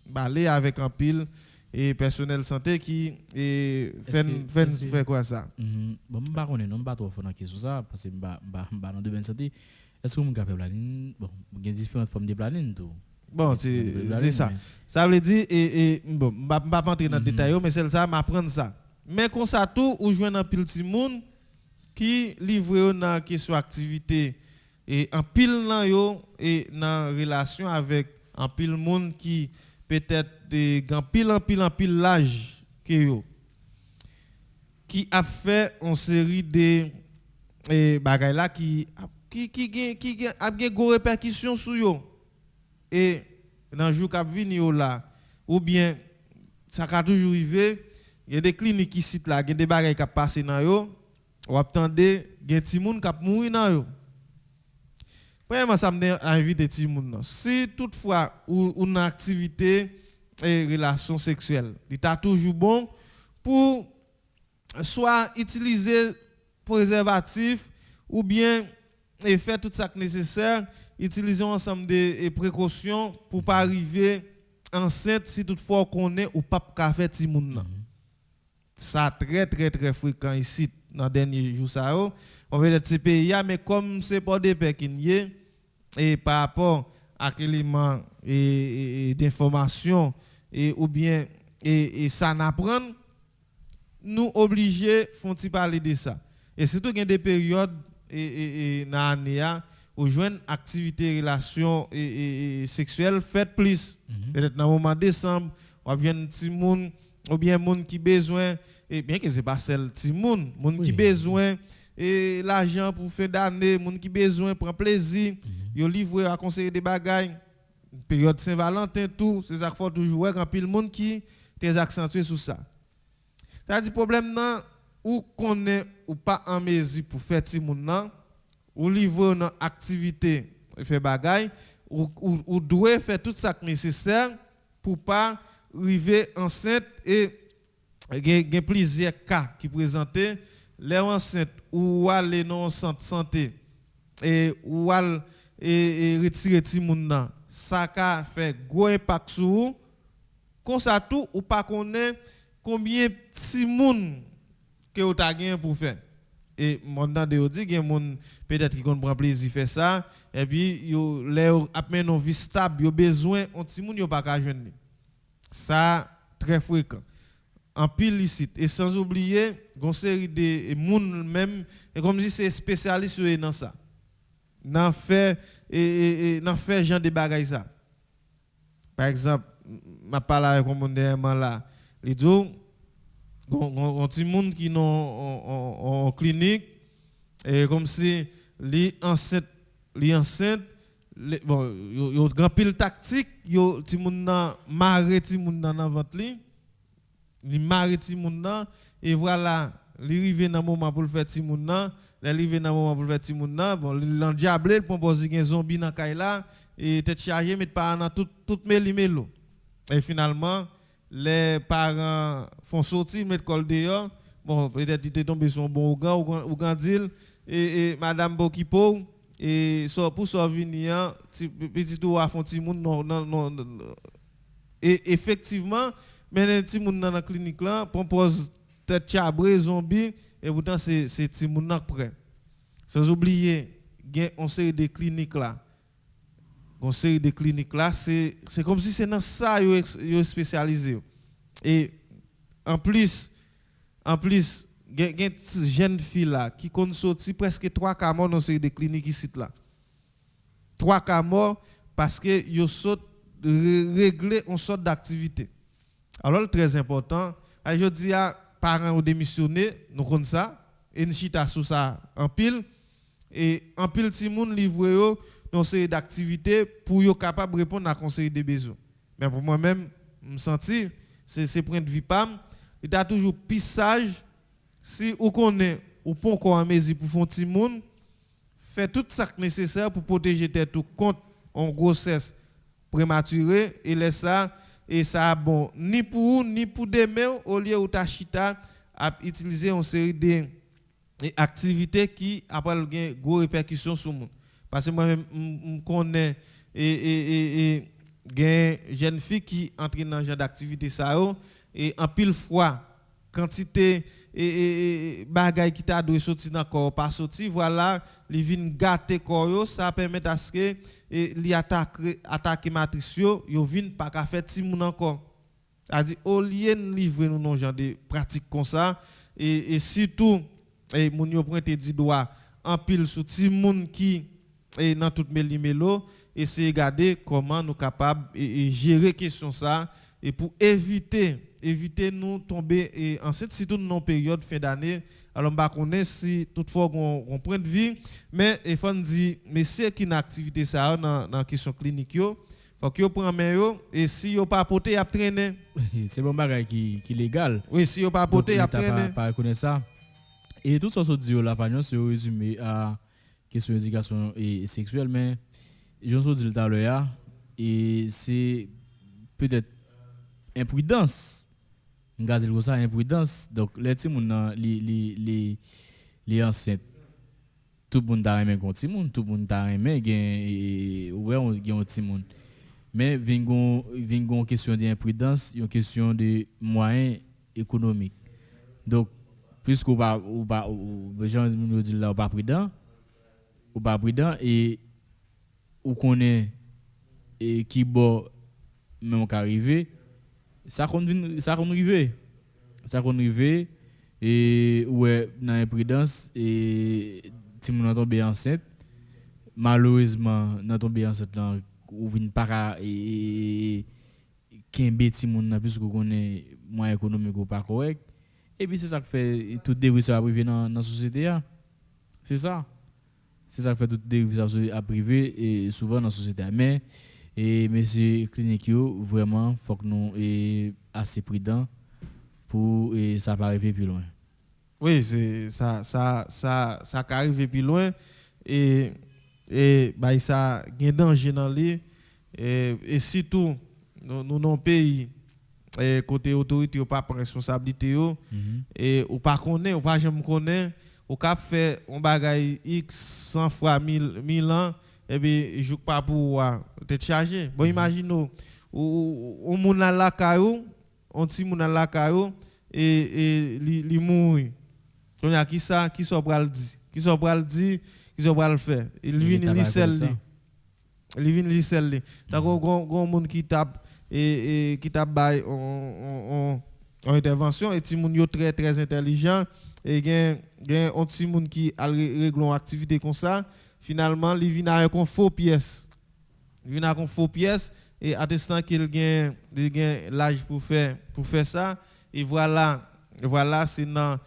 Balé avec un pile et personnel santé qui fait quoi ça bon pas connait non pas trop fort dans question ça parce que dans domaine santé est-ce que on peut faire planning bon il y a différentes formes de planning tout bon c'est ça ça veut dire et bon pas entrer dans détail mais c'est ça m'apprendre ça mais comme ça tout ou joindre un pile petit monde qui livre dans question activité et en pile nan yo et dans relation avec un pile monde qui peut-être des en pile l'âge qui a fait une série de bagages là qui a des répercussions sur yo et dans le jour qui vient là ou bien ça a toujours arrivé il y a des cliniques qui citent là il y a des bagages qui passent dans yo ou attendez il y a des gens qui mourir dans yo premièrement ça me invite ti moun. Si toutefois ou une activité et relation sexuelle, il est toujours bon pour soit utiliser préservatif ou bien faire tout ça nécessaire, utiliser ensemble des précautions pour pas arriver enceinte si toutefois on connaît ou pas ka faire ti moun. Ça très fréquent ici dans dernier jour ça on veut être pays mais comme c'est pas des pékiniers et par rapport à l'élément et d'information et ou bien et ça n'apprend nous obligés font parler de ça et surtout il y a des périodes et dans l'année où joindre activité relation et sexuelle faites plus peut-être dans le mois de décembre on vient petit monde ou bien monde qui besoin et bien que c'est pas celle petit monde qui besoin et l'argent pour fin d'année monde qui besoin prend plaisir yo livrer à conseiller des bagages période Saint-Valentin tout c'est ça qu'il faut toujours voir quand pile monde qui t'es accentué sur ça dit problème nan ou connaît ou pas en mesure pour faire ti moun nan ou livrer une activité faire bagaille ou doit faire tout ça nécessaire pour pas arriver enceinte et il y a plusieurs cas qui présentent les enceintes ou aller dans centre santé et ou aller et retirer ti moun nan ça ka fait gros impact sur comme ça tout ou pas connaît combien petit moun que ou ta gagné pour faire et mon dans de dit gen moun peut-être qui prend plaisir faire ça et puis yo les après non vie stable yo besoin on petit moun yo pas ka joindre ça très fréquent en pile licite et sans oublier gon série de moun même et comme si c'est spécialiste dans ça n'en fait n'en fait genre de bagaille ça par exemple m'a parlé avec mon dernièrement là les dit on petit monde qui en clinique et comme si les enceintes bon yo grand pile tactique yo ti moun nan maré ti moun nan ventre li maré ti moun nan et voilà li rive dans moment pour faire ti moun nan li rive dans moment pour faire ti moun nan bon l'en diable pour poser gen zombie dans kay là et tête chargée mettre pas dans tout mélo et finalement les parents font sortir mettre col dehors bon peut-être il est tombé sur un bon ou gandil et madame Bokipo et so pour so venir petit tout a font ti moun non et effectivement mais ti moun dans la clinique là propose tête chabré zombie et pourtant c'est ti moun nan prêt sans oublier gen on série de cliniques là conseil de clinique là c'est comme si c'est dans ça yo spécialisé et en plus gen jeune fille là qui kon sorti presque 3 cas morts dans série de clinique ici là 3 cas morts parce que yo saute régler une sorte d'activité alors très important je dis à parents ou démissionner nous connaissons ça et nous chita sous ça en pile et en pile ti moun livre yo dans série d'activités pour yo capable répondre à conseil des besoins mais pour moi même me sentir c'est point de vue pam il a toujours pissage si ou connaît ou pas encore en mesure pour font ti moun fait tout ça nécessaire pour protéger tête tout contre en grossesse prématurée et laisse ça et ça bon ni pour demain au lieu où ta chita à utiliser une série de activités qui après gain gros répercussions sur monde parce que moi même connais et gain jeune fille qui entre dans genre d'activité ça et en pile fois quantité et bagay qui t'a doit sortir dans corps pas sorti voilà li vinn gâter corps ça permet à ce que li attaquer matrice yo vinn pas ka faire ti moun encore c'est-à-dire au lieu de livrer nous non genre de pratique comme ça et surtout et moun yo pointer du doigt en pile sur ti moun qui et dans toute mélo et c'est regarder comment nous capable et gérer question ça et pour éviter nous tomber et ensuite surtout dans période fin d'année alors on connaît si toutefois on point de vie mais il faut dire messieurs qui une activité ça dans question clinique yo faut que yo prend main yo et si yo pas porter y a traîner c'est bon bagage qui légal oui si yo pas porter y a traîner pas connaître ça et tout ça dit là pas se résumé à question d'éducation et sexuelle, mais je vous dis tout à l'heure, et c'est peut-être imprudence. On va dire ça, imprudence. Donc, les petits gens, les enceintes, tout le monde a aimé un petit monde, tout le monde a aimé, ouais, on a un petit monde. Mais vient une question d'imprudence, une question de moyens économiques. Donc, puisque ou pas prudent, ou pas prudent et ou connaît et qui bon même qu'arriver, ça compte arriver et ouais dans imprudence et si mon tombé enceinte, malheureusement dans tombé enceinte là ou vinn pas et kembe ti moun puisque connaît moyen économique ou pas correct. Et puis c'est ça qui fait tout dérive à privé dans la société. C'est ça. C'est ça qui fait tout dérive à privé et souvent dans la société. Mais monsieur clinique vraiment faut que nous soyons assez prudents pour et ça pas arriver plus loin. Oui, c'est ça arrive plus loin et bah ça gain danger dans lui et surtout nous dans pays et côté autorité ou pas responsabilité et ou pas connaît ou pas jamais connaît ou cap fait on bagaille x 100 fois 1000 ans et bien joue pas pour te charger bon imagine ou moun la caillou on ti moun la caillou et li mouri on y a qui so pral di qui so pral faire il vient li sel li ta gon moun qui tape et qui t'a bail en intervention et ti moun yo très très intelligent et gen on ti moun qui a régler une activité comme ça finalement li vinn avec un faux pièce et attestant qu'il gen l'âge pour faire ça et voilà c'est dans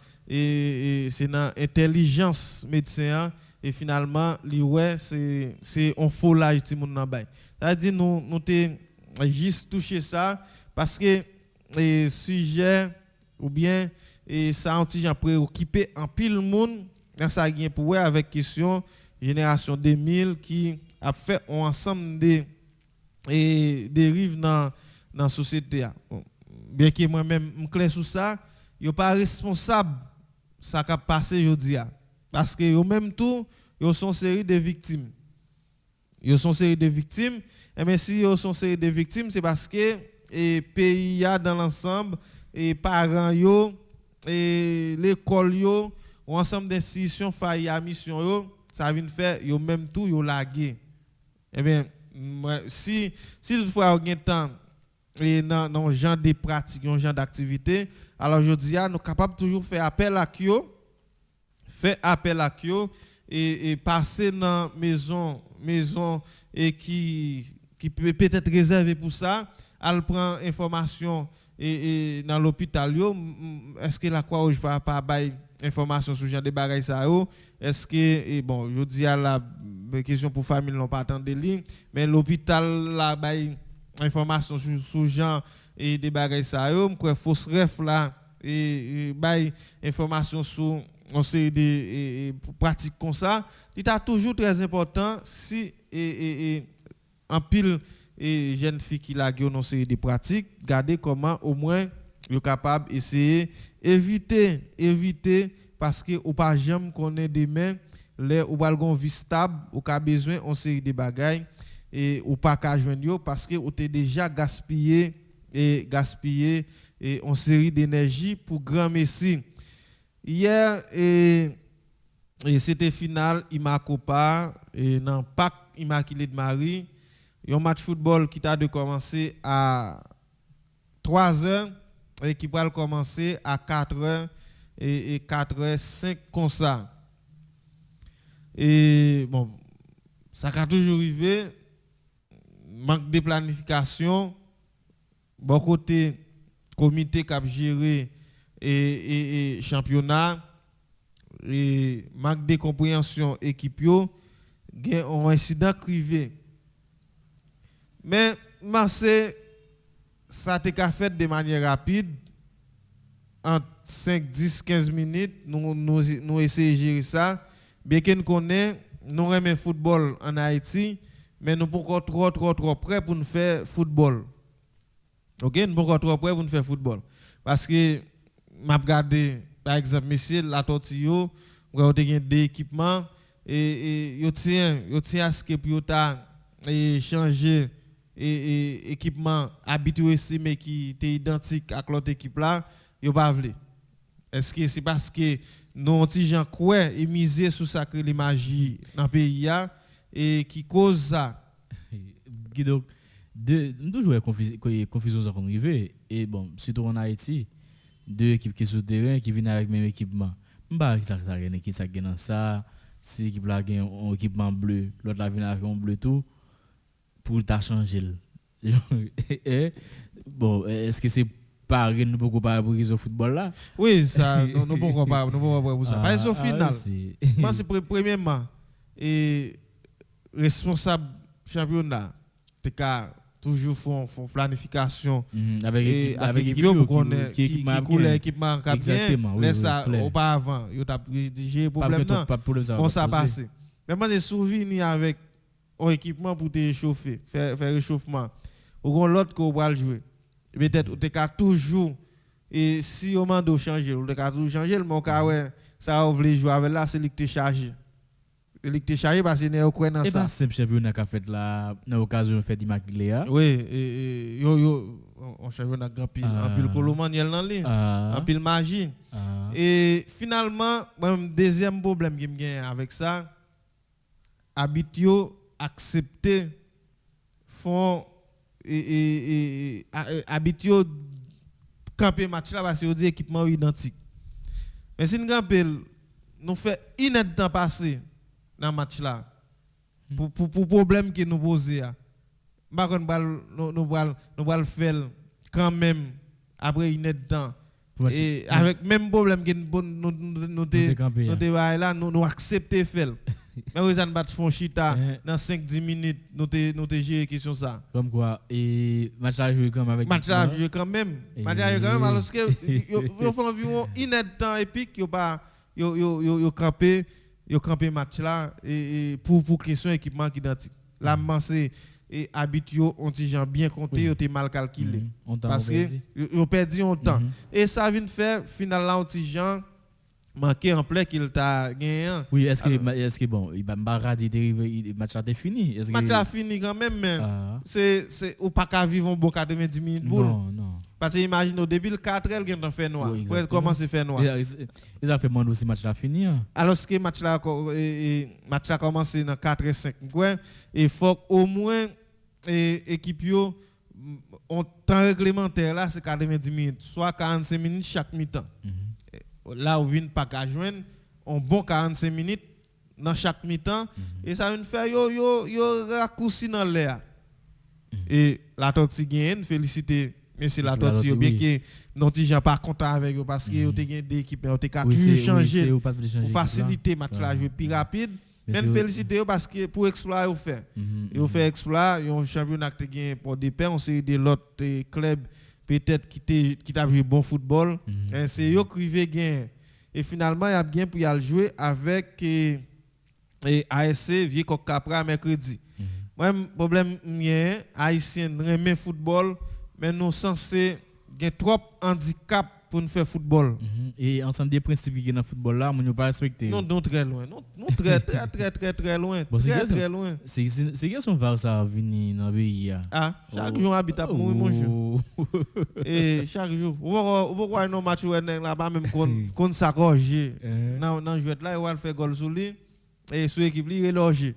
intelligence médecin et finalement li ouais c'est un faux l'âge ti moun nan bail c'est-à-dire nous t'es juste toucher ça parce que sujet ou bien ça ont gens préoccupé en pile monde dans ça gain pour avec question génération 2000 qui a fait un ensemble de dérives dans société bien que moi même clair sur ça yo pas responsable ça qui a passé jodi parce que yo même tout yo sont série de victimes et mais si ils sont série de victimes, c'est parce que pays a dans l'ensemble et parents yo et l'école yo ou ensemble d'institutions failli à mission yo, ça vient faire yo même tout yo lagué. Eh bien si toutefois on gain temps et dans genre de pratiques, un genre d'activité, alors je dis nous capable toujours faire appel à Kyo et passer dans maison et qui peut peut-être réservé pour ça, elle prend information et dans l'hôpital est-ce que la Croix-Rouge pas bail information sur genre de bagages ça est-ce que bon je dis à la question pour famille non pas attendre ligne mais l'hôpital la bail information sur genre et des bagages ça quoi fausse ref là et bail information sur on série de pratiques comme ça il est toujours très important si en pile et jeunes filles qui la gueule non série de pratiques garder comment au moins yo capable essayer éviter parce que ou pas jamais connaît demain les ou pas gon vie stable ou ka besoin on série de bagages et ou pas ka joindre yo parce que ou t'es déjà gaspillé et on série d'énergie pour grand messie hier et c'était final Imacopa et dans Parc Immaculée de Marie un match football qui t'a de commencer à 3h et qui va commencer à 4h et 4h05 comme ça. Et bon, ça a toujours arrivé, manque de planification, bon côté comité qui a géré et championnat, et manque de compréhension équipe yo, gen un incident privé. Mais ça a été fait de manière rapide, en 5, 10, 15 minutes, nous essayons de gérer ça. Bien que nous connaissons, nous aimons football en Haïti, mais nous pas encore trop prêts pour nous faire football. OK, nous pas encore trop prêts pour nous faire football. Parce que m'a regardé par exemple monsieur la tortille, on a des équipements et yo tient à ce que pour ta changer et équipement habitué estimé qui était identique à l'autre équipe là, yo pas vle. Est-ce que c'est parce que nous petits gens quoi et miser sur ça que les magie dans le pays et qui cause ça? Donc nous toujours confusion ça qu'on arrive et bon surtout en Haïti deux équipes qui sont sur terrain qui viennent avec même équipement. M'ba ça qui ça gagne ça, si équipe là gagne un équipement bleu, l'autre là vient avec un bleu tout pour t'a changer. Bon, est-ce que c'est pas nous beaucoup parler pour le football là? Oui, ça nous pourquoi pas pour ça. Parce qu'au final, moi c'est premièrement et responsable championnat toujours font planification avec équipe pour qu'on qui coule équipement bien laisse ça auparavant yo t'a rédigé problème non on ça passé mais moi j'ai souvenir avec un équipement pour te réchauffer faire réchauffement ou l'autre qu'on va jouer peut-être ou te toujours et si au moment de changer ou te toujours changer mon cas ouais ça on veut jouer avec là c'est lui qui te chargé chargé parce que n'est quoi dans ça. Et pas simple championnat qu'a fait là dans l'occasion fait d'Immaculée. Oui, et on championnat grand pile en pile colomaniel dans ligne, en pile magie. Et finalement, deuxième problème qui me gagne avec ça, habitio accepter font habitio camper match là parce que dit équipement identique. Mais si nous fait inédit temps passé dans le match là pour problème que nous posons par contre nous va le faire quand même après une temps et avec même problème que nous là nous accepter faire mais vous en battre font chita dans 5-10 minutes nous te gérer question ça comme quoi et match à jouer quand même avec match à jouer quand même parce que yo font environ une temps épique yo pas yo camper match là et pour question équipement identique là c'est et habitué on ti gens bien compté yo te mal calculé parce que yo perdu un temps et ça vient faire final là on ti gens manqué en plein qu'il t'a gagné. Oui, est-ce que bon, il va radis dérivé match est fini. Est-ce que match a fini quand même mais c'est ou pas qu'à vivre un bon 90 minutes boule. Non. Parce que imagine au début le 4 elle gagne fait noir. Pour commencer faire noir. Ils a fait moins aussi match là fini. Alors que match là commencé dans 4 et 5 quoi et faut au moins équipe yo on temps réglementaire là c'est 90 minutes soit 45 minutes chaque mi-temps. Là où vient pas qu'à joindre un bon 45 minutes dans chaque mi-temps et ça vient faire yo raccourci dans l'air. Et la tortille gagne féliciter monsieur la tortille bien que non ti gens pas content avec eux parce que yo te gagne des équipes yo te ka toujours changer pour faciliter match là jouer plus rapide. Même féliciter parce que pour exploit yo fait. Yo fait exploit, yo championnat qui gagne pour des pains, on série de l'autre club peut-être qui t'a joué bon football. C'est eux qui veulent gagner. Et finalement, il y a bien pour y aller jouer avec ASC Vieux Coq Capra mercredi. Moi, le problème, Haïtien aime football, mais nous sommes censés avoir trop handicap pour nous faire football. Et ensemble des principes qui sont dans le football là, nous ne pas respecter. Non, très loin. Non, très loin. Bon, très loin. C'est que son var ça venir dans le pays. Chaque jour habite à mourir mon jour. Et chaque jour. Pourquoi non match là pas même qu'on s'accroche. Non, jouet là il va faire goal sur lui et sur équipe il est logé.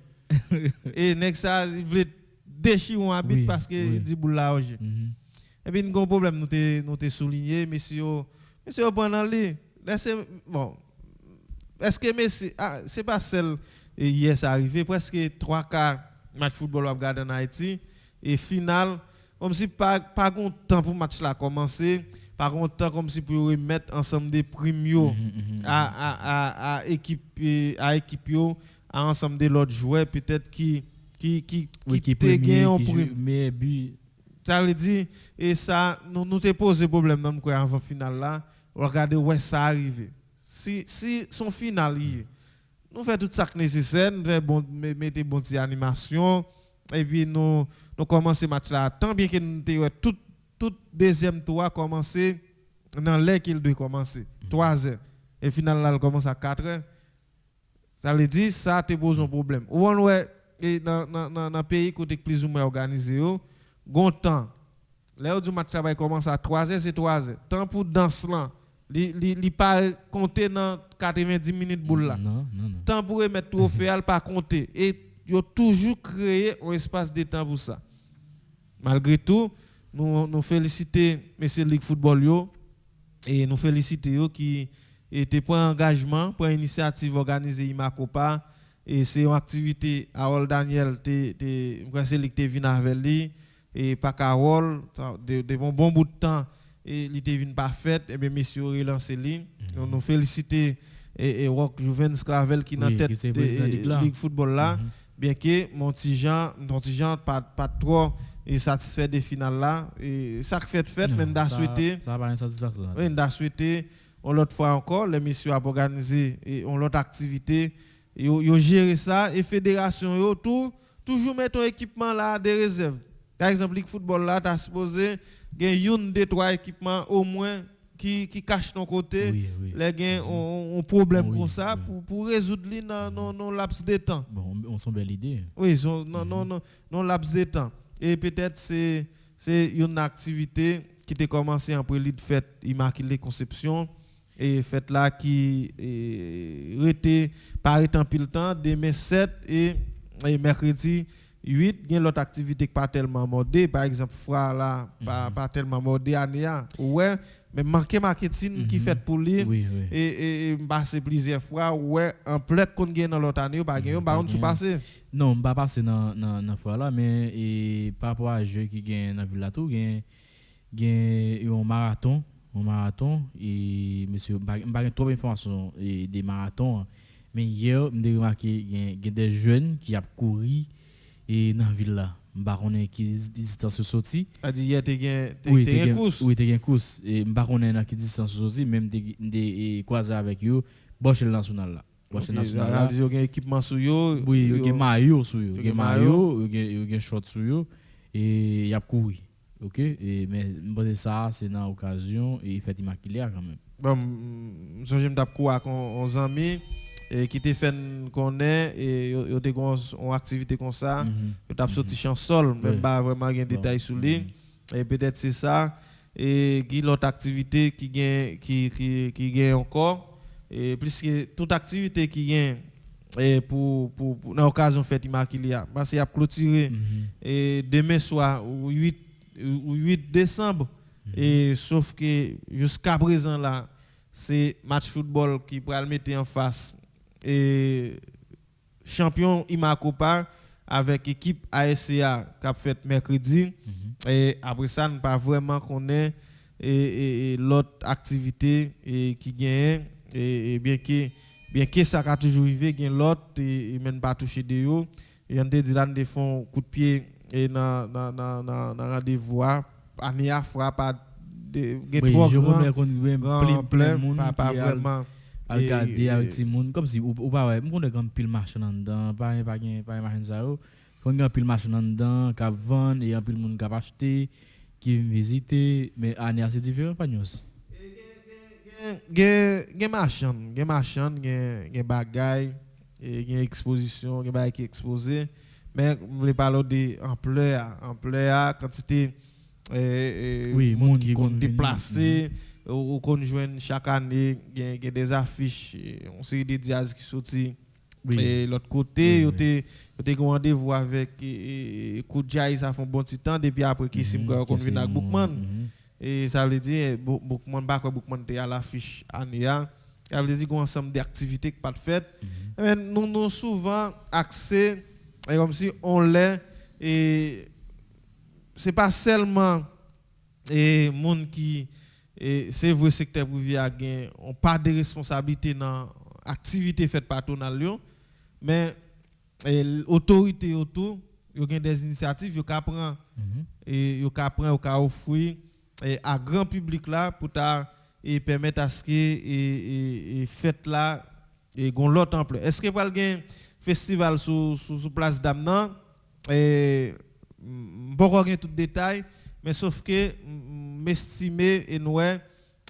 Et next ça il veut déchirer on habite parce que il dit boule là logé. Et puis, nous avons un problème, nous te souligné, monsieur, pendant les. Bon, est-ce que Messi, c'est pas celle hier, c'est arrivé, presque 3 quarts match football à regarder en Haïti, et final, comme si pas de temps pour le match là commencer, pas de temps comme si pour remettre ensemble des primes à équipe, à ensemble de l'autre joueur, peut-être qui te gagne en prime. Ça veut dire et ça nous te posé problème dans le avant final là regardez où ça arrivé si son final nous faisons tout ça nécessaire, nous faisons mettre bon petite animation et puis nous commençons le match là tant bien que nous tout deuxième tour commencer dans l'heure qu'il doit commencer 3h et finalement là il commence à 4h. Ça veut dire ça te pose un problème. Ou on ouais et dans pays côté plus ou moins organisé gon temps l'heure du match va commencer à 3h c'est 3h. Temps pour danse là li pas compter dans 90 minutes boule là. Non. Temps pour mettre tout au fait pas compter et yo toujours créé un espace de temps pour ça. Malgré tout, nous féliciter monsieur Ligue Football yo et nous féliciter yo qui était pour engagement, pour initiative organisée Imacopa et c'est une activité Harold Daniel c'est lui qui vient avec lui et pas Carol de bon bout de temps et il était venu pas fait et bien monsieur relancé lui nous féliciter et Rock Jouvens Clavel qui dans tête de Ligue Football là bien que mon petit Jean pas trop et satisfait des finales là et ça fait même d'a souhaité ça va insatisfaction oui d'a souhaité on l'autre fois encore l'émission a organisé et on l'autre activité yo gérer ça et fédération yo toujours mettre ton équipement là des réserves. Par exemple, Ligue Football là, tu as supposé gagner une des 3 équipements au moins qui cachent ton côté. Oui. Les gains ont problème comme ça pour résoudre li dans laps de temps. Bon, on sont belle idée. Oui, non laps de temps. Et peut-être c'est une activité qui a commencé en prélude fête Immaculée Conception et fête là qui était par en pile temps demain 7 et mercredi 8, il y a l'autre activité qui pas tellement modée, par exemple, fois là, pas tellement modée, ouais, mais marketing qui fait pour lui, et passer plusieurs fois, ouais, en plein qu'on gagne dans l'autre année, pas gagner, on sous passer. Non, pas passer dans fois là, mais et par rapport à jeu qui gagne dans ville là tout, gagne un marathon, et monsieur, pas trop d'informations des marathons, mais hier, j'ai remarqué il y a des jeunes qui ont couru et dans la ville là, baronne qui distance sorti. A dit hier t'es course. Oui, t'es course et baronne dans qui distance sorti même des croiser avec eux, Boche national là. Boche national là. A dit il y a équipement sur yo. Oui, il y a maillot sur yo, il y a maillot, il y a short sur yo et il y a couru. OK, et mais bon ça c'est dans occasion et fête immaculée quand même. Bon, j'aime t'a courir avec 11 amis et qui te fait connaître et yo te une activité comme ça yo t'a sorti chanson même pas vraiment un détail sur lui et peut-être c'est ça et qui l'autre activité qui gagne encore et plus que toute activité qui gagne et pour dans occasion fête immaculée parce qu'il y a clôturé et demain soir ou 8 décembre et sauf que jusqu'à présent là c'est match football qui pourra le mettre en face et champion Imacopa avec équipe ASCA qui a fait mercredi et après ça nous pas vraiment connaît et l'autre activité et qui gagne et bien que ça a toujours arrivé gagne l'autre et même pas touché de yo et on te dit là de font coup de pied et dans rendez-vous Ania frappe à des trois grands plein pas vraiment regarder avec ces monde comme si ou pas ouais on a grand pile marché dedans pas marché ça on a pile marché dedans qui vend et un pile monde qui acheter qui visiter mais année c'est différent pas nous gen marchand gen bagay et gen exposition gen bagay qui exposé mais on voulait parler de ampleur quantité oui monde qui déplacé ou qu'on joue chaque année il y a des affiches on série des jazz qui sorti et l'autre côté yo te rendez-vous avec Koudjaï ça fait un bon petit temps depuis après qui sim qu'on vient avec Bookman et ça veut dire Bookman pas quoi Bookman était à l'affiche année ça veut dire qu'on ensemble d'activités qui pas fait mais nous souvent accès comme si on l'est et c'est pas seulement et monde qui et c'est vrai secteur privé a gain on pas de responsabilité dans activité faite par tonal mais autorité autour yo gain des initiatives yo ka prend et yo ka offrir à grand public là pour ta et permettre à ce que et fête là et gon l'autre ampleur. Est-ce que pral gen festival sous place d'Amnan et pas gen tout détail mais sauf que m'estimer et nous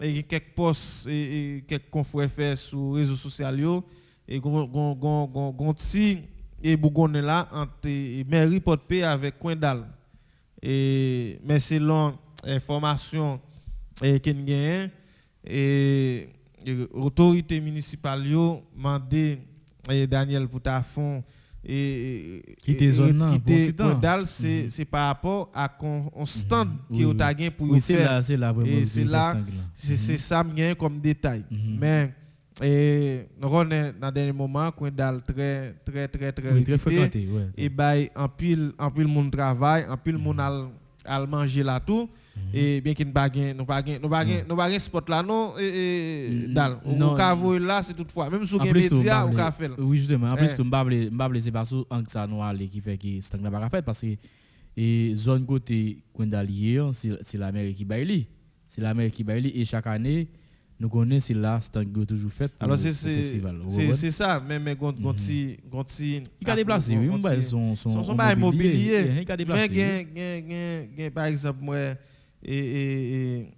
et quelques posts et quelques confrères fait sur réseaux sociaux et gon ti et bougonne là entre mairie Port-Paix avec Coindal et mais selon information et qu'il gagne et autorité municipale yo mandé Daniel Poutafon et quitter zone Coindal c'est par rapport à un stand qui au tagin pour faire c'est là vraiment c'est ça gagne comme détail mais on est dans dernier moment Coindal très fréquenté et bail en pile monde travail en pile monde al manger là tout et bien qu'il nous pas spot là non dal ou cavo là c'est toutefois même sur les médias ou ka faire oui justement en plus m'bable c'est pas sur ça nous aller qui fait que c'est pas fait parce que et zone côté Coindalier c'est la mairie qui baille et chaque année nous connaissons c'est là c'est toujours fait alors c'est ça mais gonti il a déplacé oui son bail immobilier mais par exemple moi et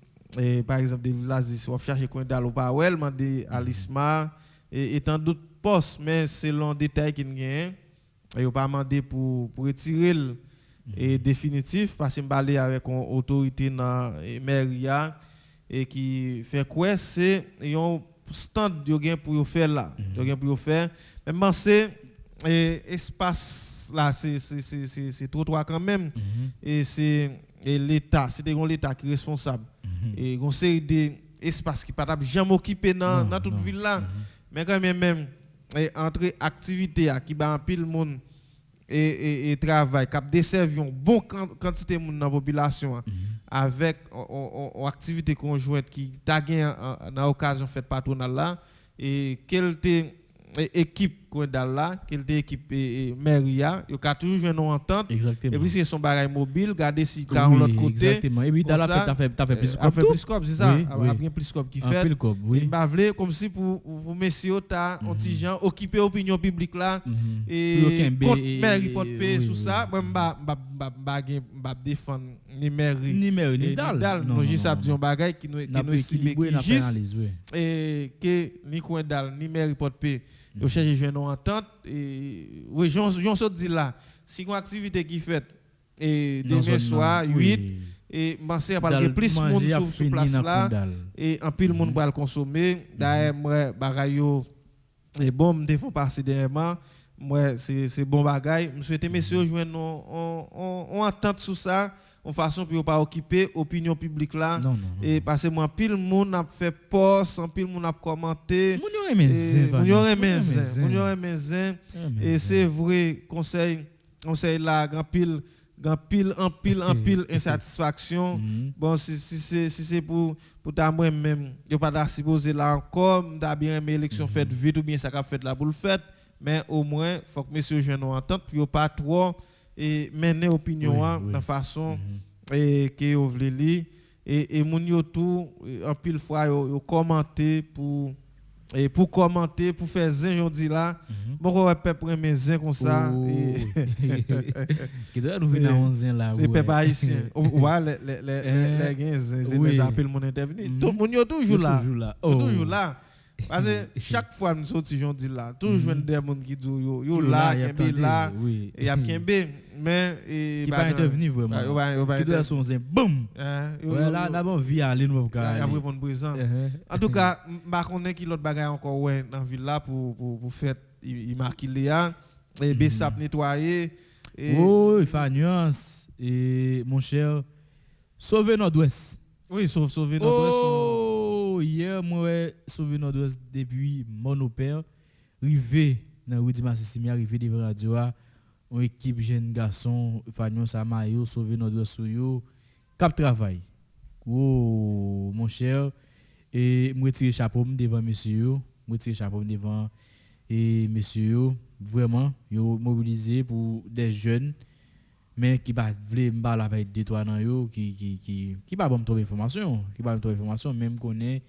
par exemple des villages ici on chercher Coindal ou pas ouais demander à l'ISMA et tant d'autres postes mais selon détail qu'il gagne et on pas demander pour retirer et définitif parce que m'balé avec une autorité dans mairie et qui fait quoi c'est un stand yo gain pour faire là yo gain pour faire même c'est espace là c'est trottoir quand même et c'est l'état c'est l'état qui est responsable et on série d'espace qui pas jamais occupé dans toute ville là mais quand même entre activité qui ba en pile monde et travail cap desservir une bonne quantité de monde dans la population avec une activité conjointe qui t'a gagné dans l'occasion faite patronale là et quelle équipe Coindal là quelle équipe mairia il y a toujours une entente exactement et puis c'est son bagage mobile garder si là de l'autre côté exactement et puis dans la fête t'as fait plus scope c'est ça bien plus scope qui fait oui bah vle comme si pour messieurs t'as un petit gens occuper opinion publique là et contre mairie Port-Paix sous ça moi m'a défendre ni mairie ni dal non j'ai ça dit un bagage qui nous estimé qui juste et que ni Coindal ni mairie Port-Paix yo cherche joindre une entente et oui j'en dit là si une activité qui fait et demain soir 8 et penser à parler plus monde sur place là et en pile monde va le consommer d'ailleurs moi bagaille yo et bon me font passer dernièrement moi c'est bon bagaille me souhaiter messieurs joindre on entente sur ça en façon pour pas occuper opinion publique là et parce que moi pile monde a fait post en pile monde a commenté mon y aurait maison et c'est vrai conseil là grand pile insatisfaction bon si c'est pour ta moi même yo pas supposé là encore m'a bien aimé élection faite vite ou bien ça qu'a fait là pour le fait mais au moins faut que messieurs joignent entente pour pas trop et mener opinion de façon et que vous voulez lire et moun yo tout en pile fois yo commenter pour commenter pour faire zin dit là bon on peut prendre mes zin comme ça qui doit nous venir en zin là c'est pas haïtien ouais les gains c'est appelle mon intervenir tout moun yo toujours là parce que chaque fois nous sorti j'en dis là toujours des monde qui dit yo là kembe là et y a kembe mais qui pas intervenir vraiment qui doit son boum là d'abord vie aller nous pas y a répondre présent en tout cas pas connait qui l'autre bagaille encore ouais dans ville là pour faire il marque Léa et Bessap nettoyer oh il fait nuance et mon cher sauver Nord-Ouest oui sauver Nord-Ouest hier moi sauver Nord-Ouest depuis mon père rivé dans rue Dimassi arrivé devant radio une équipe jeune garçon Fagnon Samayo sauver Nord-Ouest sur yo cap travail oh mon cher et moi tirer chapeau devant monsieur moi tirer chapeau devant et monsieur vraiment yo mobilisé pour des jeunes mais qui va vle m'bal avec deux trois nan yo qui pas bon trop information même connaît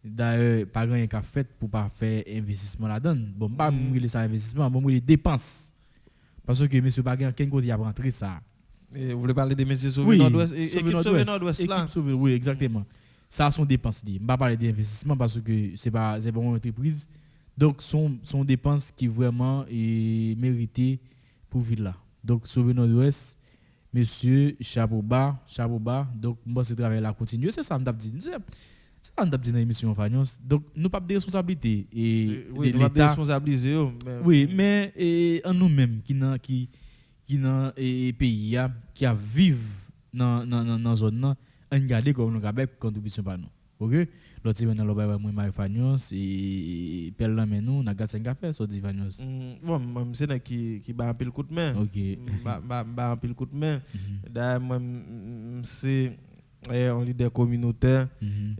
d'ailleurs pas rien qu'a fait pour pas faire investissement là-dedans. Bon, pas me ça investissement, bon les dépenses. Parce que monsieur pas gain quel côté a rentrer ça. Et vous voulez parler des messieurs Sauver Nord-Ouest, équipe Sauver Nord-Ouest là. Oui, exactement. Ça sont dépenses liées. On pas parler d'investissement parce que c'est pas une entreprise. Donc sont dépenses qui vraiment est méritées pour vivre là. Donc Sauver Nord-Ouest, monsieur chapeau bas. Donc moi c'est travail là continuer, c'est ça me t'a dit. C'est ça on t'a dit dans l'émission Fagnos. Donc nous pas de responsabilité et oui, nous pas de responsabiliser oui, mais en nous-mêmes qui dans pays qui a vivent dans zone là, on garder comme nous avec contribution par nous. OK? L'autre semaine là ba moi Fagnos et pelle là mais nous on a gardé 5 café sur Fagnos. Bon, moi c'est qui ba un peu le coup de main. OK. Ba un peu le coup de main. D'ailleurs moi c'est un leader communautaire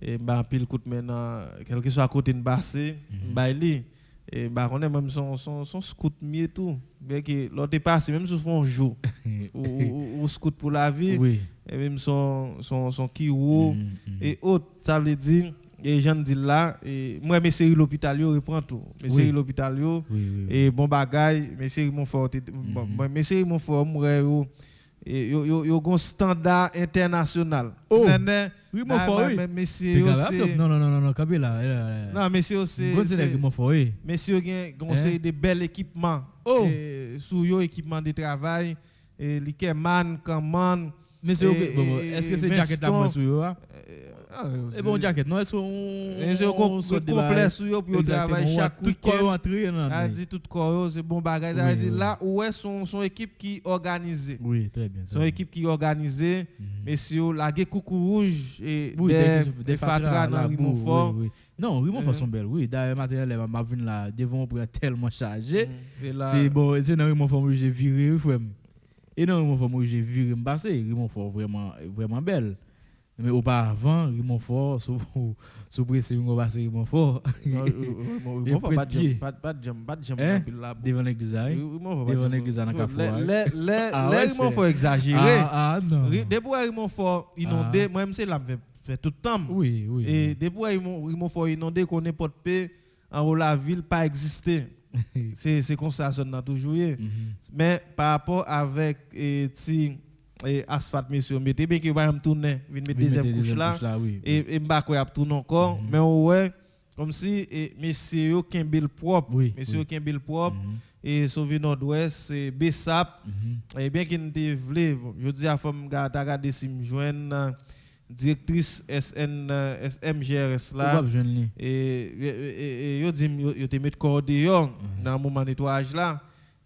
et ba un peu le coup de main dans quelque soit à côté de Bassé, Baili et ba on est même son scout mieux tout. Bien que l'autre passe même sur son jour ou scout pour la vie. Oui. Et même son kiwo et autres, ça veut dire et gens dit là et moi mes séries l'hôpital yo reprend tout mes séries l'hôpital yo et bon bagaille mes séries mon fort mes séries mon fort moi et yo gon standard international oui mon fort messieurs non Kabila non messieurs c'est mon fort messieurs gon série de bel équipement sous yo équipement de travail et Likeman Kaman. Monsieur, est-ce que c'est jacket là moi sur yo? Et bon jacket non, est-ce complet sur yo pour travailler chaque tout corps entrer non. A dit tout corps c'est bon bagage. A dit là où est son équipe qui organisée. Oui, très bien. Son équipe qui organisée, messieurs la coucou rouge et des fatras dans Rimonfort. Non, Rimonfort sont belles. Oui, d'ailleurs matériel m'a vinn là devant pour tellement chargé. C'est bon, c'est dans Rimonfort que j'ai viré frère. Et non, Rimonfort j'ai vu Rimonfort Rimonfort vraiment belle. Mais auparavant, Rimonfort sous pressé Rimonfort. Rimonfort pas de jam devant l'église devant l'église dans Carrefour. Les Rimonfort exagéré. Non. Depuis Rimonfort inondé, moi même c'est là fait tout le temps. Oui. Et depuis Rimonfort inondé qu'on n'importe paix en la ville pas existé. C'est comme ça zone a toujours mais par rapport avec asphalte monsieur mettez bien que va me tourner venir mettre deuxième couche là et m'ba quoi tourner encore mais ouais comme si messieurs Kimbel propre messieurs Kimbel propre et Sauver Nord-Ouest c'est Bessap et bien qu'il ne voulait je dis à femme regarder si me joindre directrice SMGRS là et yo dit yo te mettre corps dehors dans moment nettoyage là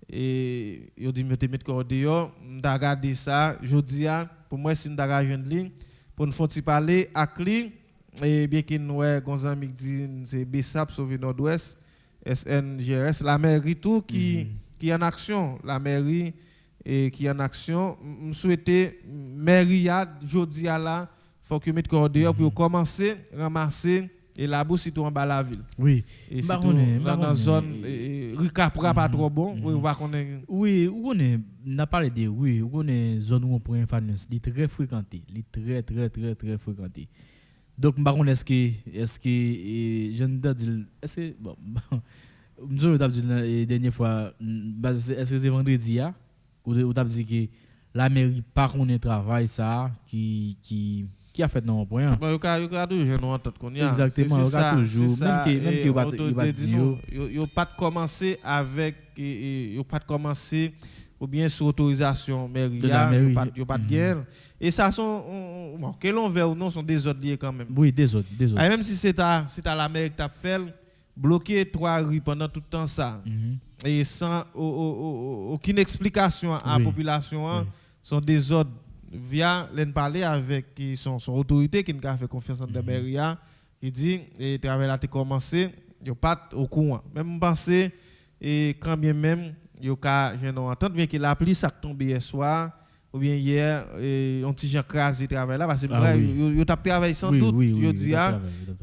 et yo dit yo te mettre corps dehors m'ta regarder ça jodi a pour moi si m'ta rejoindre ligne pour nous faire parler avec lui et bien qu'il ouais gonzami dit c'est Bessap Sauver Nord-Ouest SNGRS la mairie tout qui en action la mairie et qui en action me souhaiter mairie jodi a là faut que mettre corps dehors pour commencer ramasser et la boue surtout en bas la ville. Oui. Et surtout dans la zone Ricapra pas trop bon. Oui, on va connaître. Oui, on n'a parlé de oui, on est zone où on prend influence, il très fréquenté, il très fréquenté. Donc baron est-ce que je ne dis est-ce que bon nous avons dit la dernière fois est-ce que c'est vendredi ou t'as dit que la mairie pas connaît travail ça qui a fait non point. Bon, il y a toujours non entente qu'on y a. Exactement, il y a toujours même qu'il va dire yo pas commencer avec yo pas commencer ou bien sous autorisation mairie yo pas de guerre et ça sont bon que l'on veut ou non sont des autres liés quand même. Oui, des autres. Et même si c'est à la mairie qui t'a fait bloquer 3 rues pendant tout le temps ça et sans aucune explication à la population sont des ordres via l'en parler avec son autorité qui n'a fait confiance en la mairie il dit et travail là a commencé yo pas au courant même penser et quand bien même yo ka je non entendre bien qu'il a appelé ça tombé hier soir ou bien hier on petit Jean crasé travail là parce que yo t'a travaillé sans doute yo dit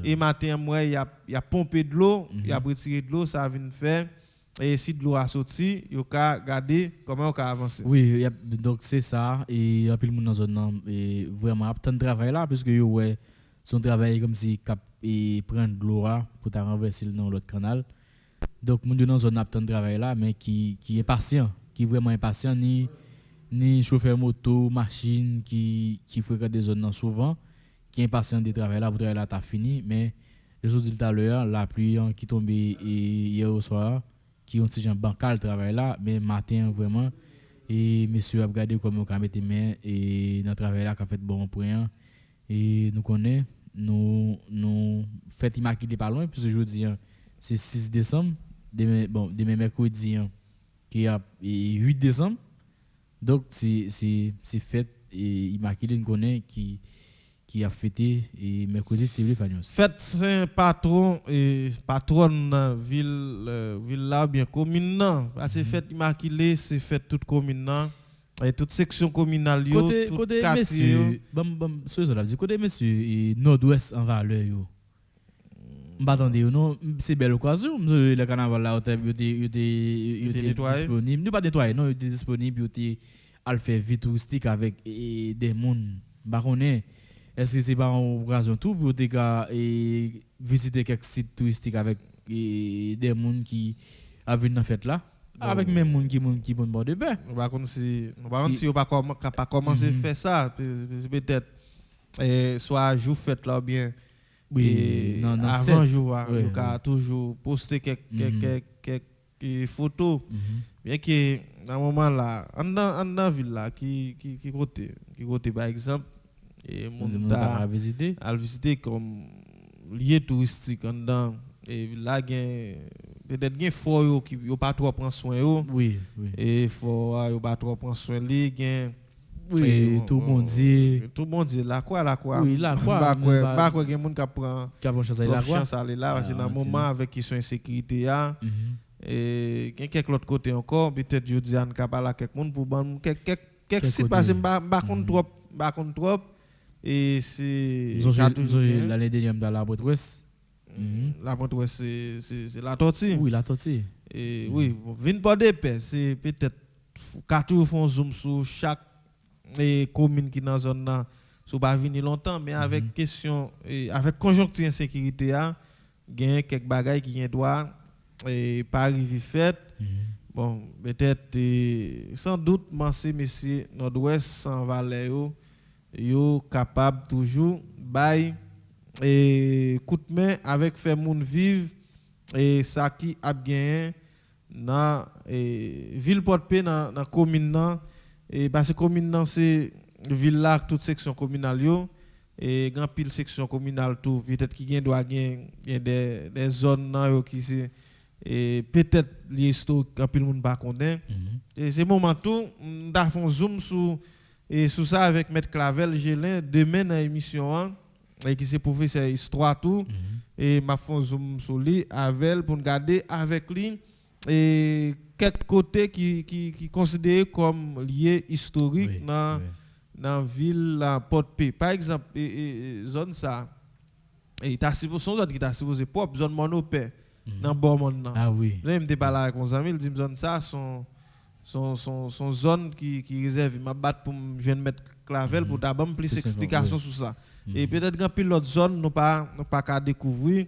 et matin moi il a pompé de l'eau il a retiré de l'eau ça vient faire et si de l'eau a sorti yo ka regarder comment on ka avancer. Oui, donc c'est ça et un peu le monde dans zone et vraiment tant de travail là parce que yo ouais son travail comme si cap et prendre de l'eau pour ta renverser dans l'autre canal. Donc moun dans zone attend travail là mais qui est patient, qui vraiment impatient ni chauffeur moto, machine qui fréquente des zones souvent, qui est impatient de travail là pour travailler là t'as fini mais je vous dis tout à l'heure la pluie qui tombe hier au soir qui ont petit bancal travail là mais matin vraiment et monsieur a regardé comment on mettre main et dans travail là qu'a fait bon point et nous connaît nous fête immaculée pas loin puisque aujourd'hui c'est 6 décembre demain mercredi qui a 8 décembre. Donc c'est fête immaculée nous connaît qui a fêté et mercredi c'est Fagnos. Fête Saint patron et patronne ville là bien commune non parce que fête immaculée c'est fête toute commune non et toute section communale yo côté monsieur côté monsieur nord-ouest en valeur yo. M'attendez non c'est belle occasion le carnaval là était disponible nous pas nettoyer non était disponible était à faire vie touristique avec des monde ba connait est-ce que c'est pas une occasion tout pour visiter quelques sites touristiques avec des monde qui a venu dans fête là avec même monde qui bon bord de bain par contre si on pas commencer faire ça peut-être soit jour fête là bien oui non avant jour on a toujours poster quelques photos bien que dans moment là en ville là qui côté par exemple et mon à visiter comme lieu touristique en dedans et là peut-être gain fort qui yo pas trop prendre soin yo oui et fort yo pas trop prendre soin li gain oui tout bon Dieu la quoi oui la quoi pas quoi gen moun qui prend chance aller là parce que dans moment avec question insécurité là et quelques autre côté encore peut-être je dis an ka parler quelques monde pour quelques sites parce pas contre trop et c'est l'année dernière dans la Pointe-Ouest la Pointe-Ouest c'est la tortue oui la tortue et oui vinn pas de paix c'est peut-être ka toujours font zoom sur chaque commune qui dans zone là so pas venir longtemps mais avec question avec conjoncture insécurité a gain quelques bagages qui gain droit et pas arriver fait bon peut-être sans doute monsieur nord-ouest sans valais yo capable toujours bail et coup de main avec faire moun vivre et ça qui a bien dans ville Port-Paix dans commune nan et parce que commune nan c'est ville là toute section communale yo et grand pile section communale tout peut-être qui gain doit gain des zones nan yo qui c'est et peut-être l'histoire grand pile monde pas connaît et c'est moment tout d'à fond zoom sur ça avec maître Clavel Gélin demain dans émission et qui c'est professeur histoire tout et m'a font zoom sur lui avec pour regarder avec lui et quelques côtés qui considérés comme liés historiques dans ville la Port-Paix par exemple zone ça et ta supposé zone qui ta supposé propre zone monopé dans bon monde ah oui là me parler avec mon ami il dit zone ça son zone qui réserve m'a battre pour je viens mettre Clavel pour d'abord plus explication sur ça et peut-être grand pile l'autre zone nous pas qu'à découvrir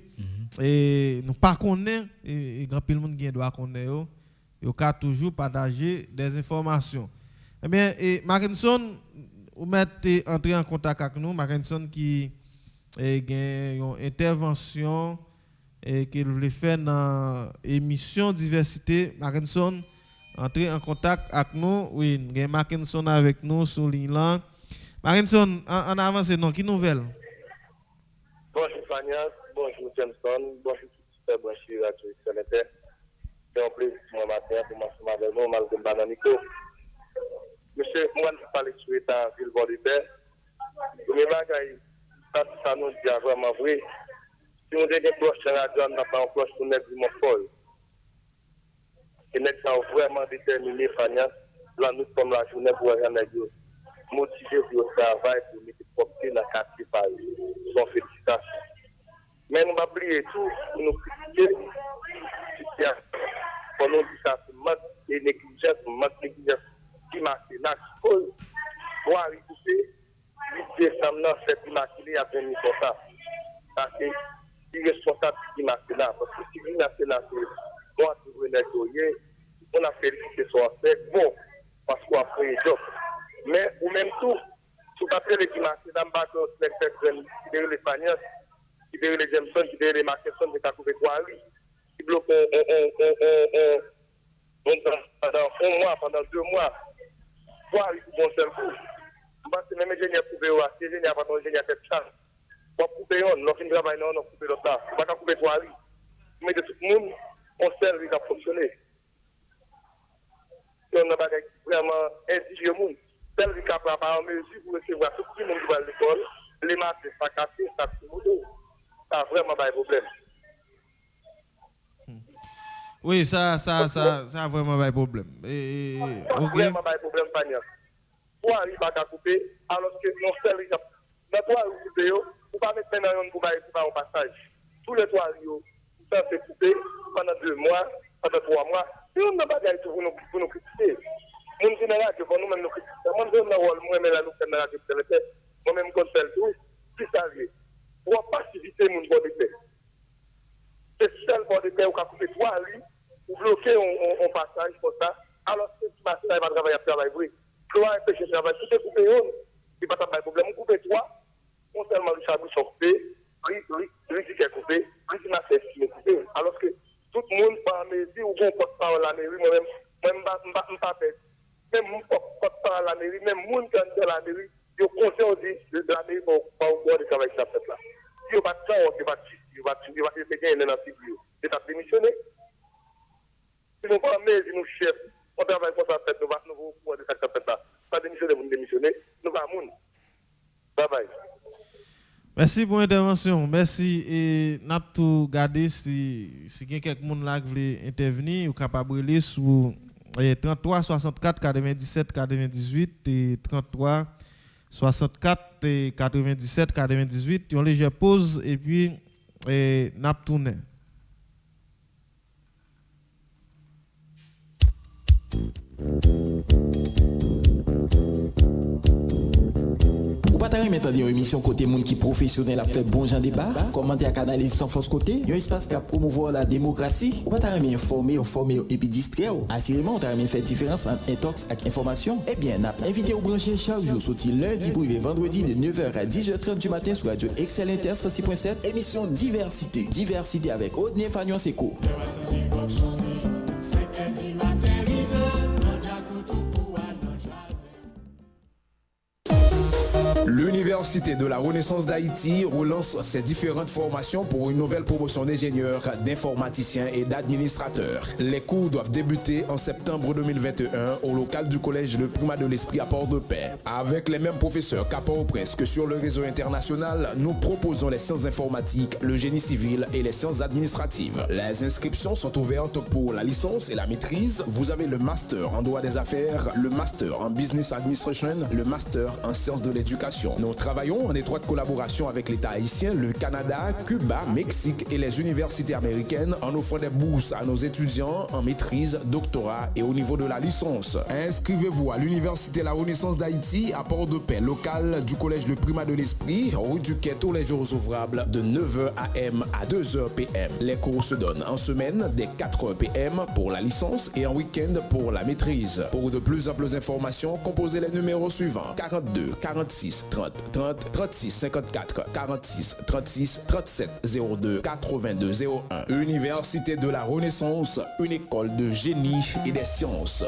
et nous pas connaît et grand pile monde qui doit connaître yo ka toujours partager des informations eh bien et Mackinson ou mettre entrer en contact avec nous Mackinson qui gagne une intervention et qu'il voulait faire dans émission diversité Mackinson entrer en contact avec nous oui gagne Mackinson avec nous sur ligne là Mackinson en avance non qui nouvelle bonjour Fagnas bonjour Jameson bonjour super branché radio Excellente c'est un plaisir ce matin pour m'assumer avec nous malgré Bananico monsieur moi je parle sur l'état ville Bordibert mais bagaille ça nous dit vraiment vrai si on dit que proche radio n'a pas un proche pour net du folle et net ça vraiment déterminé Fagnas là nous sommes la journée pour rien négocier motivé pour le travail pour mettre propre dans quartier Paris son félicitations mais nous pas oublier tout nous critiquer pour nous dire ça c'est manque de négligence qui marque la cause pour arriver 8 décembre cette immaculée à venir comme ça Désolé qui marque dans Baton, les personnes qui derrière les Pagnas, qui derrière les Jameson, qui derrière les Marquesson, qui t'a coupé 3 rues, qui bloquent pendant 1 mois, pendant 2 mois, 3 rues pour un seul coup. Parce que même ingénieur coupé, c'est ingénieur pas ton ingénieur tête charge. On couper on, on finit travail, on coupe l'autre là. On va pas couper 3 rues. Mais de tout le monde, on sert lui à fonctionner. On n'a pas vraiment indigé le monde. Tel qui est capable en mesure pour recevoir tout le monde qui va à l'école, les maths, ça cassé, ça tout ça vraiment pas de problème. Oui, ça vraiment pas de problème. Vraiment pas de problème, Pagnas. Toi, il va couper, alors que non seul, dans toi, vous coupez, vous pas mettre maintenant pour un passage. Tous les 3 rios, ça s'est coupé pendant 2 mois, pendant 3 mois. Et on n'a pas de pour nous critiquer. Mon général, que pour nous-mêmes nous critiquer. Moi, je me rôle, moi-même, là, nous sommes dans la question. Moi-même, quand je fais tout, qui s'arrive. Pour passivité, mon bord de paix. C'est seul bord de paix où on a coupé 3 rios, ou bloquer un passage pour ça, alors que ce matin, il va travailler, oui. Toi, empêcher de travailler, tout est coupé, il n'y a pas de problème. On coupe 3, on seulement le chabou sont coupés, lui qui est coupé, lui qui m'a fait qui est coupé. Alors que tout le monde, par mesure où on porte parole à la mairie, moi-même, je ne pas faire. Même mon porte parole à la mairie, même mon qui est dans la mairie, je conseille aussi de la mairie pour pouvoir de travail sur cette là. Si on va te faire, il va te gagner dans la cible. C'est à démissionner. Si nous pas mais nous chef, on travaille pour ça, nous va nous pouvoir de ça fait là. Pas démissionner, vous démissionner, nous va moun. Bye bye. Merci pour l'intervention. Merci. Et n'a tout gardé si y a quelqu'un là qui veut intervenir ou capable de sur 33 64 97 98 et 33 64 97 98. On légère pause et puis n'a tourné. Ou pas t'arrêter maintenant une émission côté monde qui professionnel a fait bon genre débat, commenter à canaliser sans force côté, un espace qui a promouvoir la démocratie. Ou pas t'arrêter informer et puis distraire. Assurément, on t'arrêter faire différence entre intox et information. Eh bien, n'a invité au brancher chaque jour sorti lundi pour vendredi de 9h à 10h30 du matin sur Radio Excel Inter 106.7, émission diversité. Diversité avec Odné Fagnon Seco. L'Université de la Renaissance d'Haïti relance ses différentes formations pour une nouvelle promotion d'ingénieurs, d'informaticiens et d'administrateurs. Les cours doivent débuter en septembre 2021 au local du collège Le Primat de l'Esprit à Port-de-Paix. Avec les mêmes professeurs qu'à Port-au-Prince que sur le réseau international, nous proposons les sciences informatiques, le génie civil et les sciences administratives. Les inscriptions sont ouvertes pour la licence et la maîtrise. Vous avez le master en droit des affaires, le master en business administration, le master en sciences de l'éducation. Nous travaillons en étroite collaboration avec l'État haïtien, le Canada, Cuba, Mexique et les universités américaines en offrant des bourses à nos étudiants en maîtrise, doctorat et au niveau de la licence. Inscrivez-vous à l'Université La Renaissance d'Haïti à Port-de-Paix, local du collège Le Primat de l'Esprit, rue du Quai, tous les jours ouvrables de 9h AM à 2h PM. Les cours se donnent en semaine dès 4h PM pour la licence et en week-end pour la maîtrise. Pour de plus amples informations, composez les numéros suivants: 42 46 30 30 36 54 46 36 37 02 82 01. Université de la Renaissance, une école de génie et des sciences.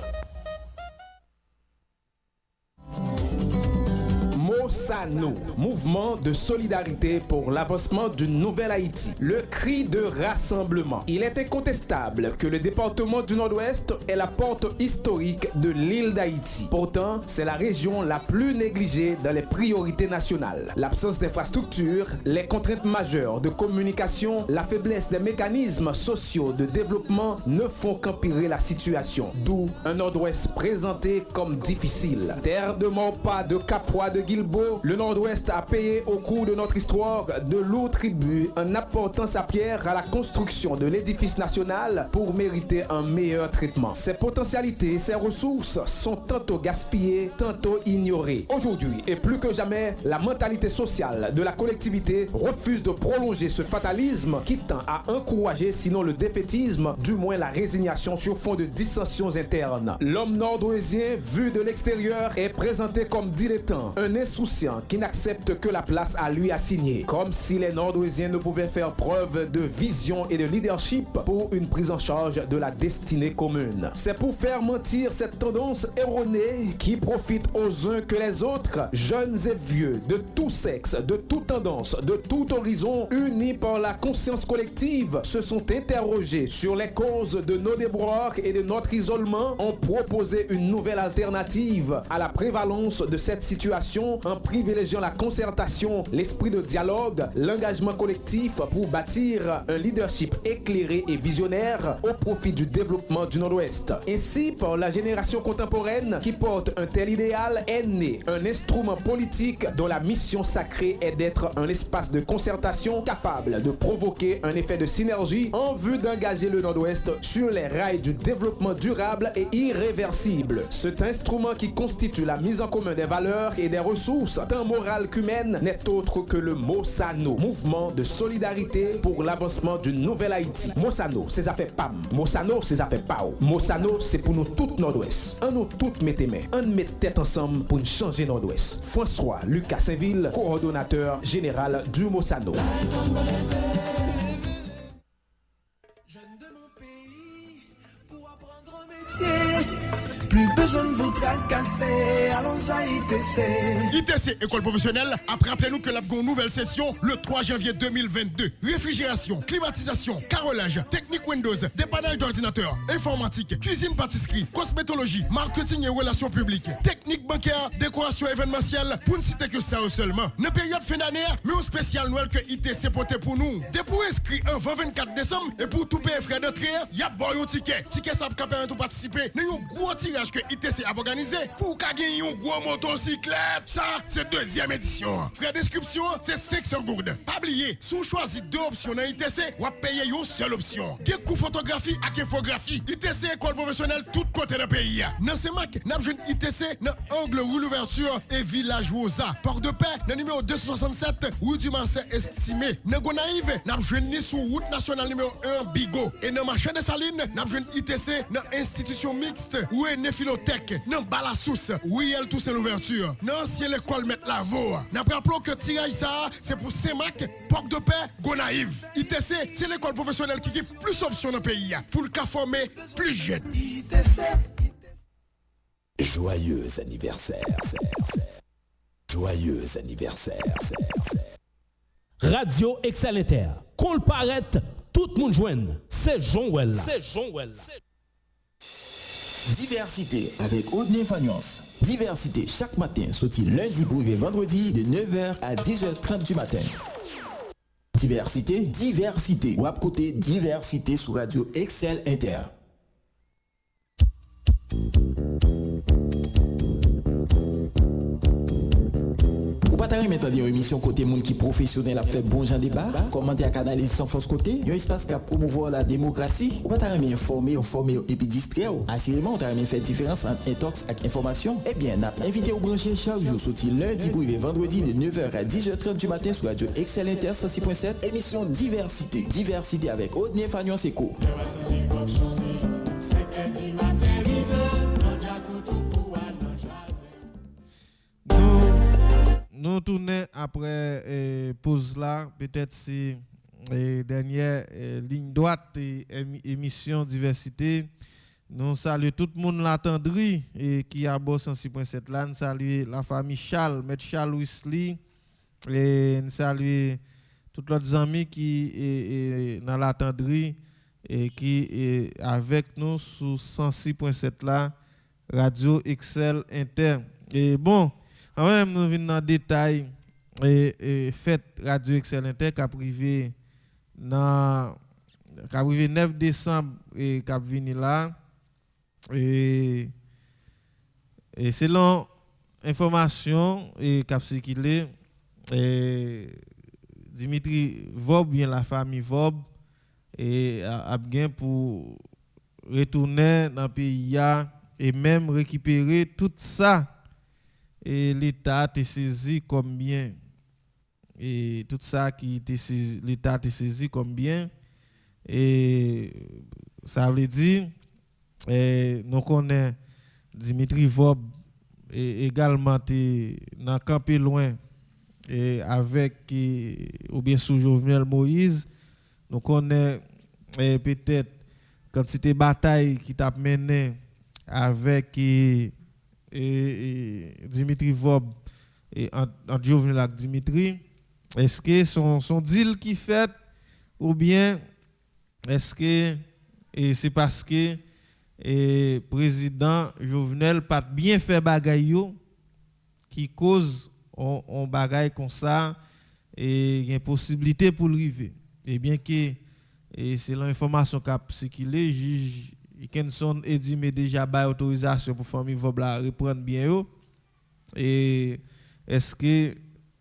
MOSANO, mouvement de solidarité pour l'avancement d'une nouvelle Haïti. Le cri de rassemblement. Il est incontestable que le département du Nord-Ouest est la porte historique de l'île d'Haïti. Pourtant, c'est la région la plus négligée dans les priorités nationales. L'absence d'infrastructures, les contraintes majeures de communication, la faiblesse des mécanismes sociaux de développement ne font qu'empirer la situation. D'où un Nord-Ouest présenté comme difficile. Terre de Maupas, de Capois, de Guilbeault, le Nord-Ouest a payé au cours de notre histoire de lourds tributs en apportant sa pierre à la construction de l'édifice national pour mériter un meilleur traitement. Ses potentialités, ses ressources sont tantôt gaspillées, tantôt ignorées. Aujourd'hui et plus que jamais, la mentalité sociale de la collectivité refuse de prolonger ce fatalisme qui tend à encourager, sinon le défaitisme, du moins la résignation sur fond de dissensions internes. L'homme nord-ouestien, vu de l'extérieur, est présenté comme dilettant, un insouciant inconscient qui n'accepte que la place à lui assignée, comme si les Nord-Ouisiens ne pouvaient faire preuve de vision et de leadership pour une prise en charge de la destinée commune. C'est pour faire mentir cette tendance erronée qui profite aux uns que les autres, jeunes et vieux, de tout sexe, de toute tendance, de tout horizon, unis par la conscience collective, se sont interrogés sur les causes de nos débrouillards et de notre isolement, ont proposé une nouvelle alternative à la prévalence de cette situation en privilégiant la concertation, l'esprit de dialogue, l'engagement collectif pour bâtir un leadership éclairé et visionnaire au profit du développement du Nord-Ouest. Ainsi, par la génération contemporaine qui porte un tel idéal, est né un instrument politique dont la mission sacrée est d'être un espace de concertation capable de provoquer un effet de synergie en vue d'engager le Nord-Ouest sur les rails du développement durable et irréversible. Cet instrument qui constitue la mise en commun des valeurs et des ressources, tant morales qu'humaines, n'est autre que le Mossano, mouvement de solidarité pour l'avancement d'une nouvelle Haïti. Mossano, c'est affaires PAM. Mossano, c'est affaires PAO. Mossano, c'est pour nous toutes Nord-Ouest. On nous toutes mettez main, on met tête ensemble pour nous changer Nord-Ouest. François Lucas Saint-Ville, coordonnateur général du Mossano. Jeune de mon pays, pour apprendre un métier, plus besoin de vous tracasser, allons à ITC. ITC, école professionnelle, après rappelez-nous que la nouvelle session le 3 janvier 2022. Réfrigération, climatisation, carrelage, technique Windows, dépannage d'ordinateur, informatique, cuisine pâtisserie, cosmétologie, marketing et relations publiques, technique bancaire, décoration événementielle, pour ne citer que ça seulement. Dans la période fin d'année, mais un spécial Noël que ITC porte pour nous. Dès pour inscrire avant 24 décembre et pour tout payer frais d'entrée, il y a un ticket. Ticket ça va permettre de participer. Nous avons un gros tirage que ITC a organisé pour gagner une gros motocyclette. Ça, c'est deuxième édition. Frais d'inscription, c'est 500 gourdes. Pas oublier, si on choisit deux options dans ITC, on va payer une seule option. Quel coup photographie et infographie. ITC, école professionnelle, tout côté de pays. Dans ce marque, nous avons ITC dans Angle rue l'ouverture et Village Rosa. Port de paix, dans numéro 267, rue du Marseille estimé. Dans Gonaïve, nous avons sur route nationale numéro 1 Bigot. Et dans Marché de Saline, nous avons ITC dans institution mixte ou Néphilothèque. Dans Balassous, oui, elle touche l'ouverture. Dans l'ancienne école Mettre la Voix. Nous rappelons que tirage ça, c'est pour CEMAC, Port de paix, Gonaïve. ITC, c'est l'école professionnelle qui a plus d'options dans le pays pour le cas former plus jeunes. Joyeux anniversaire. Joyeux anniversaire. Radio Excelenter. Qu'on le paraît, tout le monde joigne. C'est Jean-Well. Diversité avec Audney Fagnance. Diversité chaque matin, sorti lundi pour vendredi de 9h à 10h30 du matin. Diversité. Ou à côté diversité sur Radio Excel Inter. Ou pas t'arrêter maintenant une émission côté monde qui professionnel a fait bon genre débat, commenter à canaliser sans force côté, un espace qui a promouvoir la démocratie. Ou pas t'arrêter informer et puis distraire. Assurément, on t'arrêter faire différence entre intox et information. Eh bien, n'a invité au brancher chaque jour sorti lundi pour vendredi de 9h à 10h30 du matin sur Radio Excel Inter 106.7, émission Diversité avec Audney Fagnon Seco. Nous tournons après pause là, peut-être c'est dernière ligne droite et émission Diversité. Nous saluons tout le monde l'attendri et qui a bossé 106.7 là. Nous saluons la famille Charles, Maître Charles Wesley et nous saluons tous les amis qui sont dans l'attendri et qui est avec nous sur 106.7 là, Radio Excel Inter. Et bon, quand même, nous venons dans le détail et fête Radio Excel Inter qui a privé 9 décembre et qui a venu là. Et selon information et qui a circulé, Dimitri Vob, bien la famille Vob, et a bien pour retourner dans le pays et même récupérer tout ça. Et l'État a saisi comme bien. Et tout ça qui l'État a saisi comme bien. Et ça veut dire, nous connaissons Dimitri Vob, et également dans campé loin et avec ou bien sous Jovenel Moïse, nous connaissons peut-être quantité de bataille qui t'a mené avec Dimitri Vob et entre Jovenel et Dimitri. Est-ce que son deal qui fait ou bien est-ce que c'est parce que le président Jovenel pas bien fait bagaille qui cause on bagaille comme ça et il y a une possibilité pour arriver. Et bien que c'est l'information qui a circulé, juge Kenson Edime déjà ba autorisation pour famille Vobla reprendre bien yo. Et est-ce que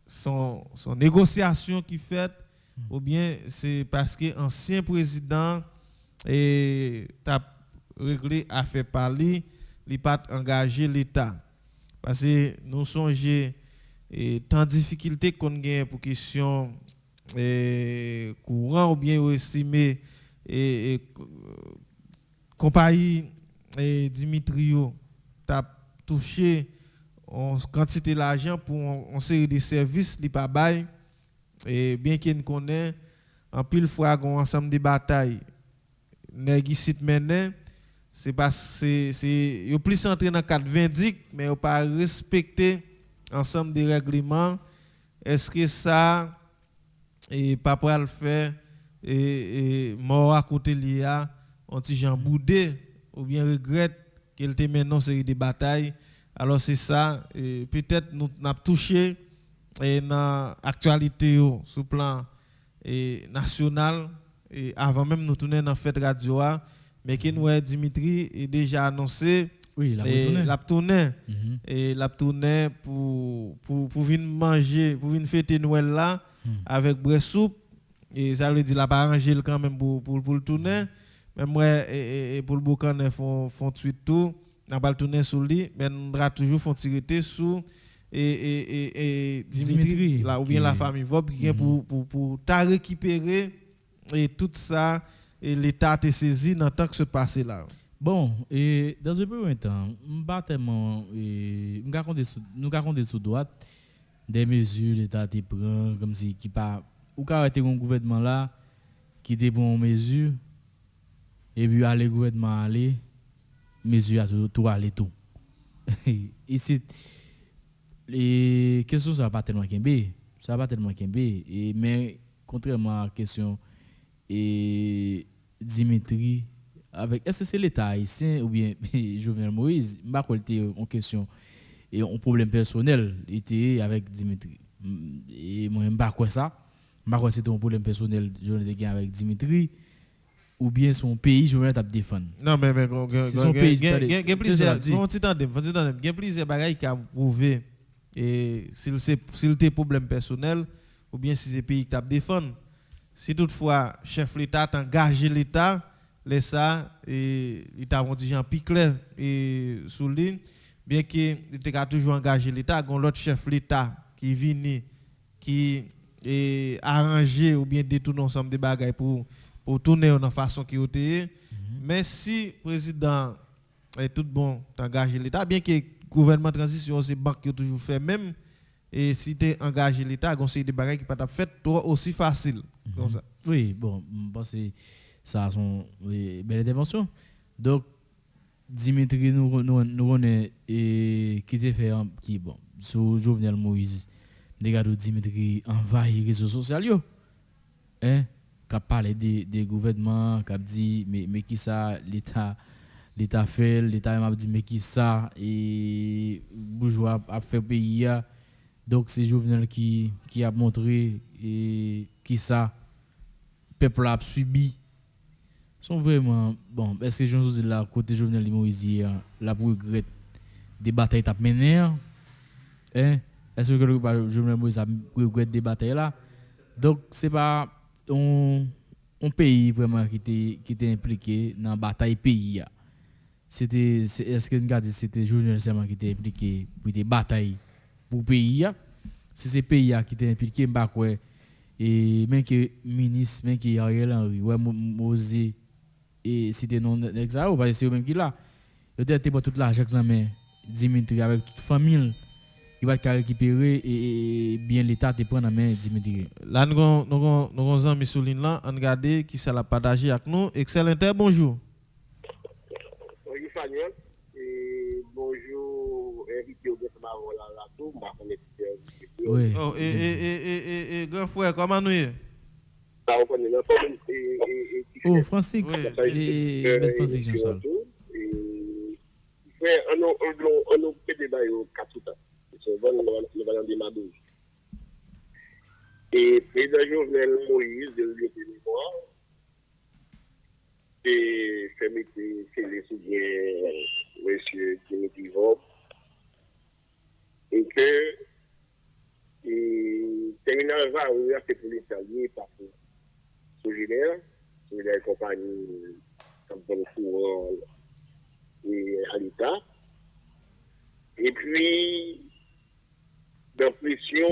son négociation qui fait ou bien c'est parce que ancien président t'a réglé a fait parler, il pas engagé l'État parce que nous songeons tant de difficultés qu'on gagne pour question courant ou bien estimer compagnie Dimitrio t'a touché en quantité d'argent pour une série de services li pa bay et bien qu'il connaît en pile fois un ensemble de batailles nèg ici mené c'est parce c'est yo plus entré dans cadre vindique mais yo pas respecter ensemble des règlements. Est-ce que ça et pas pour le faire et mort à côté liya on ti Jean Boudé ou bien regrette qu'elle te maintenant série de batailles. Alors c'est ça peut-être nous n'a touché dans l'actualité sur plan national et avant même nous tourner dans fête radio mais que nous Dimitri est déjà annoncé oui l'a tourné et l'a tourné pour venir manger pour venir fêter Noël là avec bré soupe et ça veut dire l'a pas arrangé quand même pour le tourner même moi et pour le boucan font tweet tout n'a pas tourner sur lui mais on va toujours font tirer sous et Dimitri là ou bien la famille Vob qui pour ta récupérer et tout ça et l'État a saisi dans tant que se passer là. Bon, et dans un premier temps, nous raconter sous droite des mesures l'État te prend comme si qui pas ou arrêter un gouvernement là qui te prend mesures et puis aller gouvernement aller mesures à tout aller tout. Ici les questions ça pas tellement kembe, et mais contrairement à la question et Dimitri avec est-ce que c'est l'État haïtien ou bien Jovenel Moïse m'a colté en question et un problème personnel était avec Dimitri et moi m'pas quoi ça m'pas quoi c'était un problème personnel Jovenel avec Dimitri ou bien son pays Jovenel t'a défendre non mais son pays il plusieurs plusieurs bagages qui a prouvé et s'il était problème personnel ou bien si c'est pays qui t'a défendre si toutefois chef l'État a engagé l'État les ça et il t'a dit en plus clair et souligne bien que il a toujours engagé l'État gon l'autre chef l'État qui vient qui est arrangé ou bien détourner ensemble des bagages pour tourner dans façon qui était mais si président est tout bon t'engager l'État bien que gouvernement transition c'est banque qui toujours fait même et si tu engagé l'État gon c'est des bagages qui pas fait aussi facile comme ça. Oui bon pense ça a son belle intervention. Donc Dimitri nous connaît et qui te fait qui bon sous Jovenel Moïse regarde Dimitri envahit les réseaux sociaux hein qu'a parlé des gouvernements qu'a dit mais qui ça l'État fait l'État m'a dit mais qui ça et bourgeois a fait pays donc c'est Jovenel qui a montré et qui ça peuple a subi sont vraiment bon est-ce que je vous dis là côté Jovenel Moïse la pour regret des batailles t'a mené hein est-ce que le Jovenel Moïse a regret des batailles là donc c'est pas un pays vraiment qui était impliqué dans bataille pays c'était est-ce que regarde c'était Jovenel seulement qui était impliqué pour des batailles pour pays si c'est pays qui était impliqué pas quoi et même que ministre même qui Ariel Henry ouais Mosé et c'était non exact parce que c'est même qui là peut-être pas toute l'argent là mais Dimitri avec toute famille, il va récupérer et bien l'État te prend en main Dimitri. Là nous avons un Souline là, on regarde qui ça l'a partagé avec nous. Excellent, bonjour. Oui, Faniel. Et bonjour, invité au Gessamaron là tout, m'a connaître. Oui. Oh et grand frère, comment nous est? Ça on connaît la famille et oh Francis et Maître Francis Jean-Charles. Frère, on fait des bails au Katouta. C'est bon le valant de Madouj. Et président Jovenel Moïse de l'Union de mémoire et fait mettre les sous monsieur Dimitri Vob et que terminal va où il a fait pour l'Italie par Sogénère et compagnie comme le courant et à l'État. Et puis, dans pression,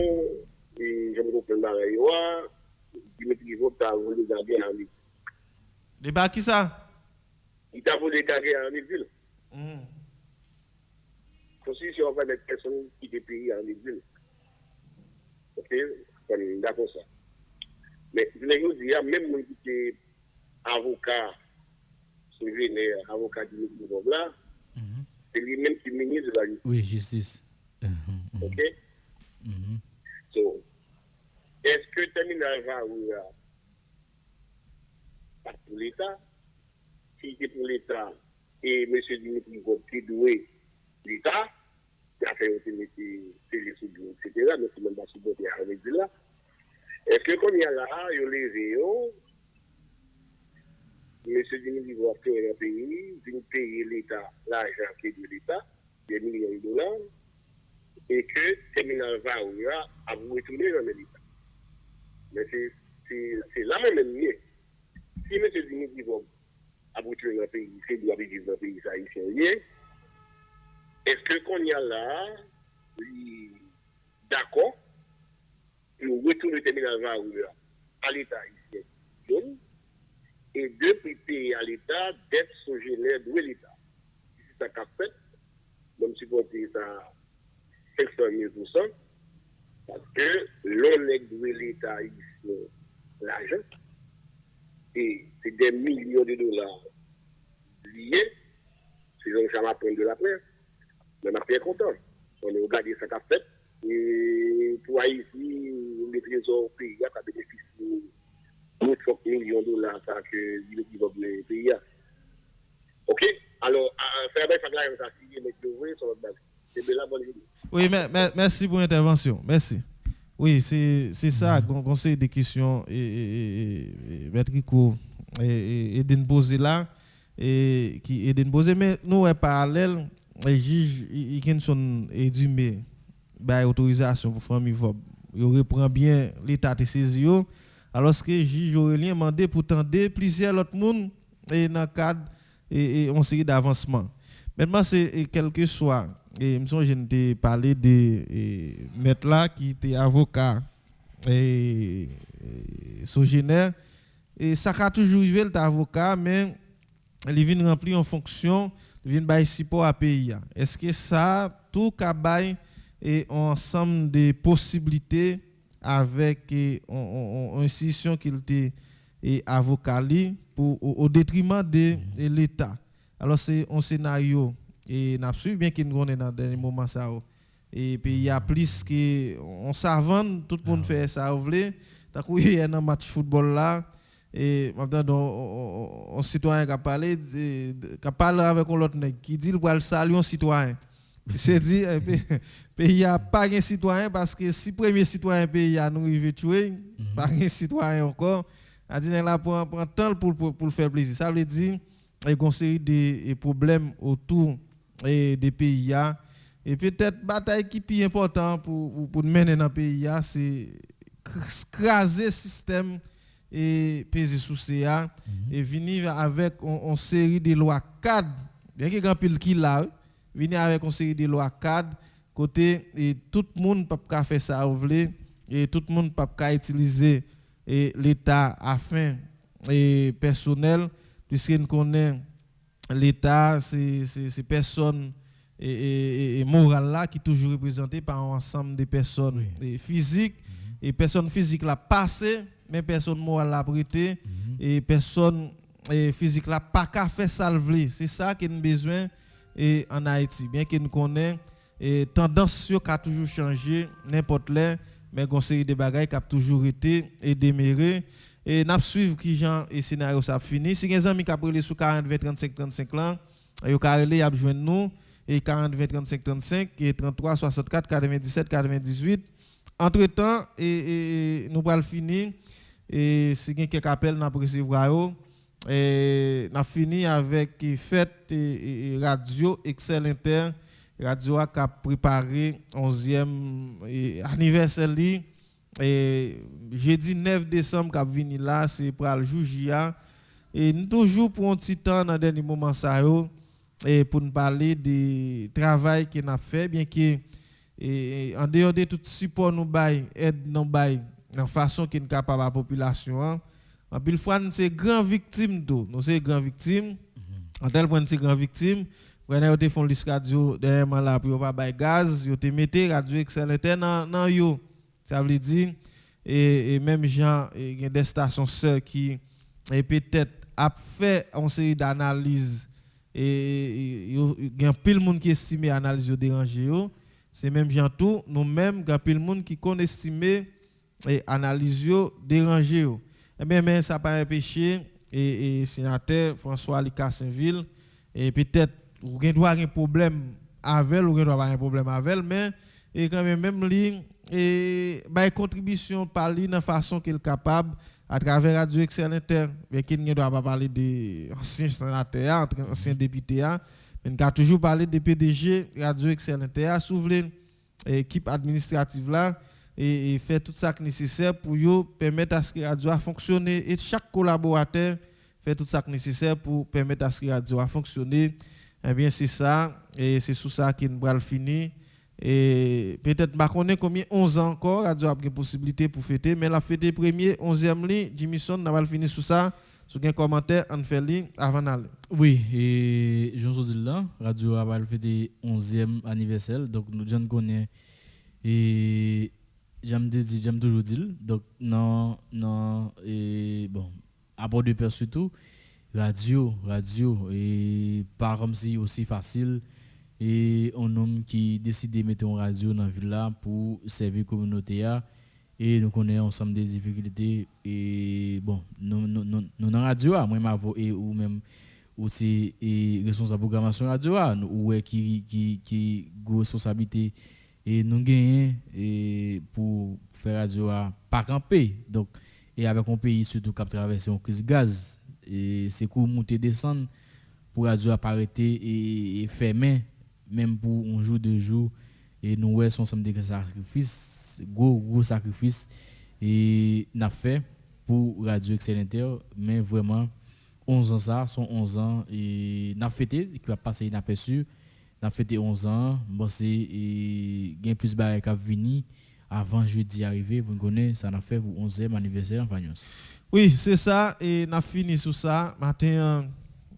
et je me retrouve dans la Dimitri Vob a voulu garder en ville. Débat qui ça? Il t'a voulu garder en ville. Aussi, si on va mettre personne qui est payé en ville. Ok? D'accord ça. Mais je vais vous dire, même moi qui est avocat, avocat Dimitri Vob là, c'est lui-même qui est ministre de la justice. Oui, justice. Ok? So, est-ce que terminal va ou pas pour l'État? Si c'est pour l'État et M. Dimitri Vob qui doit l'État, il a fait aussi les sous-billets, etc., mais c'est même pas sous-billets avec là. Est-ce que quand il y a là, il y a les EO, M. Dimitri Vob fait un pays, il paye l'État, l'argent qui est de l'État, des millions de dollars, et que terminal va où a vous retourner dans l'État. Mais c'est là même mieux. Si M. Dimitri Vob a retourné dans le pays, c'est doit vivre dans le pays haïtien, est-ce que qu'on y a là, d'accord, pour retourner le terminal va où à l'État haïtien, et depuis payer à l'État d'être sogénère de l'État. C'est ça qu'a fait, même si vous avez ça 500 000%, parce que l'on est de l'État ici, l'argent, et c'est des millions de dollars liés, si on jamais apprendre de la presse, mais on est content. On a regardé ça qu'a fait, et pour ici, les trésors pays, il y a des bénéfices de 30 millions de dollars que il va payer. Ok? Alors, faire bien ça, on a signé, mais le vrai, c'est de la bonne idée. Oui, merci pour l'intervention. Merci. Oui, c'est ça qu'on sait des questions et Maître Rico et de poser là et qui est de poser, mais nous en parallèle les juges ils sont édumés by autorisation pour famille Vob. Il reprend bien l'état de saisi alors que les juges Aurélien demandé pour tendre plusieurs autres monde et dans le cadre et on série d'avancement. Maintenant c'est quel que soit et je n'ai parlé de maître là qui était avocat et sogénère et ça a toujours joué le avocat mais il vient remplir en fonction il vient bailler support à pays. Est-ce que ça tout cabaye et ensemble de possibilités avec une institution qu'il était avocat pour au détriment de l'État. Alors c'est un scénario et n'a su bien qu'il nous est dans dernier moment ça et puis il y a plus que on savane tout le monde fait ça voulez tant qu'il y a un match football là et maintenant un citoyen qui parle avec l'autre qui dit qu'il va saluer un citoyen c'est dit pays a pas un citoyen parce que si premier citoyen pays a nous arrivé tuer pas un citoyen encore a dit là pour temps pour faire plaisir ça veut dire il y a une série de problèmes autour des pays et peut-être bataille qui est plus important pour mener dans le pays c'est craser le système et peser sous CA et venir avec une série de lois cadres bien que grand pile qui là venir avec une série de lois cadres côté et tout le monde pas faire ça voulez et tout le monde pas utiliser l'État afin et personnel puisqu'on connaît l'État c'est personne et morale là qui toujours représentée par un ensemble de personnes physiques et personnes physiques là passées mais personnes morales là prêtées et personnes physiques là pas qu'à faire salver. C'est ça qu'on a besoin et en Haïti, bien que nous connaissons et tendance qui a toujours changé n'importe là, mais une série de bagages qui a toujours été et déméré et n'a suivre qui genre et scénario ça fini. Si les amis qui appellent sous 40 20 35 35 là, yo carrelé a besoin nous et 40 20 35 35 et 33 64 97 98. Entre-temps et nous allons finir et si quelqu'un appelle n'a recevoir yo et n'a fini avec fête et radio Excel Inter radio a préparé 11e anniversaire li et jeudi 9 décembre qu'a vini là c'est pour le jour J.A. et nous toujours pour un petit temps dans dernier moment ça yo et pour nous parler du travail qu'on a fait bien que en dehors de tout support nous bail aide nous bail de façon qui est capable à la population. En pile fois, nous sommes grands victimes tout. Nous sommes grands victimes. En tel point, nous sommes grands victimes. Quand vous font l'isque radio derrière là pour pas bail gaz, vous te mettez radio excellente dans yo. Ça veut dire et même gens il y a des stations sœurs qui peut-être a fait une série d'analyses et il y a pile monde qui estime analyse déranger yo. C'est même gens tout nous-mêmes il y a pile monde qui connaît estimer et analyse yo déranger yo. Eh bien mais ça pas empêché et sénateur François Lika Saint-Ville et peut-être ou doit un problème avec ou doit avoir un problème avec mais et quand même li et ba contribution par lui dans façon qu'il est capable à travers Radio Excel Inter mais qu'il ne doit pas parler des anciens sénateurs anciens députés mais il a toujours parlé des PDG Radio Excel Inter souverain équipe administrative là et faire tout ça nécessaire pour permettre à ce que radio a fonctionner et chaque collaborateur fait tout ça nécessaire pour permettre à ce que radio a fonctionner. Eh bien c'est ça et c'est sous ça qu'il va le finir et peut-être pas connaît combien 11 ans encore radio a une possibilité pour fêter mais la fête premier 11e ligne Jimison n'a pas le finir sous ça sur un commentaire en fait ligne avant d'aller. Oui et Jean Sodil là radio a va fêter 11e anniversaire donc nous gens connaît et j'aime toujours dire donc non et bon à bord de père surtout radio et pas comme si aussi facile et un homme qui décide de mettre une radio dans la ville là pour servir la communauté et nous connaissons ensemble des difficultés et bon nous dans radio moi m'avo et ou même aussi responsable programmation radio ou qui grosse responsabilité et nous gagnons et pour faire radio pas camper donc et avec un pays surtout qui a traversé une crise gaz et c'est court monter descendre pour radio arrêter et fermer même pour un jour deux jours et nous ouais son ensemble de sacrifices gros sacrifices et n'a fait pour Radio Excel Inter mais vraiment 11 ans ça sont 11 ans et n'a fêté qui va passer inaperçu n'a fêté 11 ans bon c'est et gain plus bail qui venir avant jeudi arrivé vous connaissez ça n'a fait pour 11e anniversaire en Fagnos. Oui, c'est ça et n'a fini sur ça matin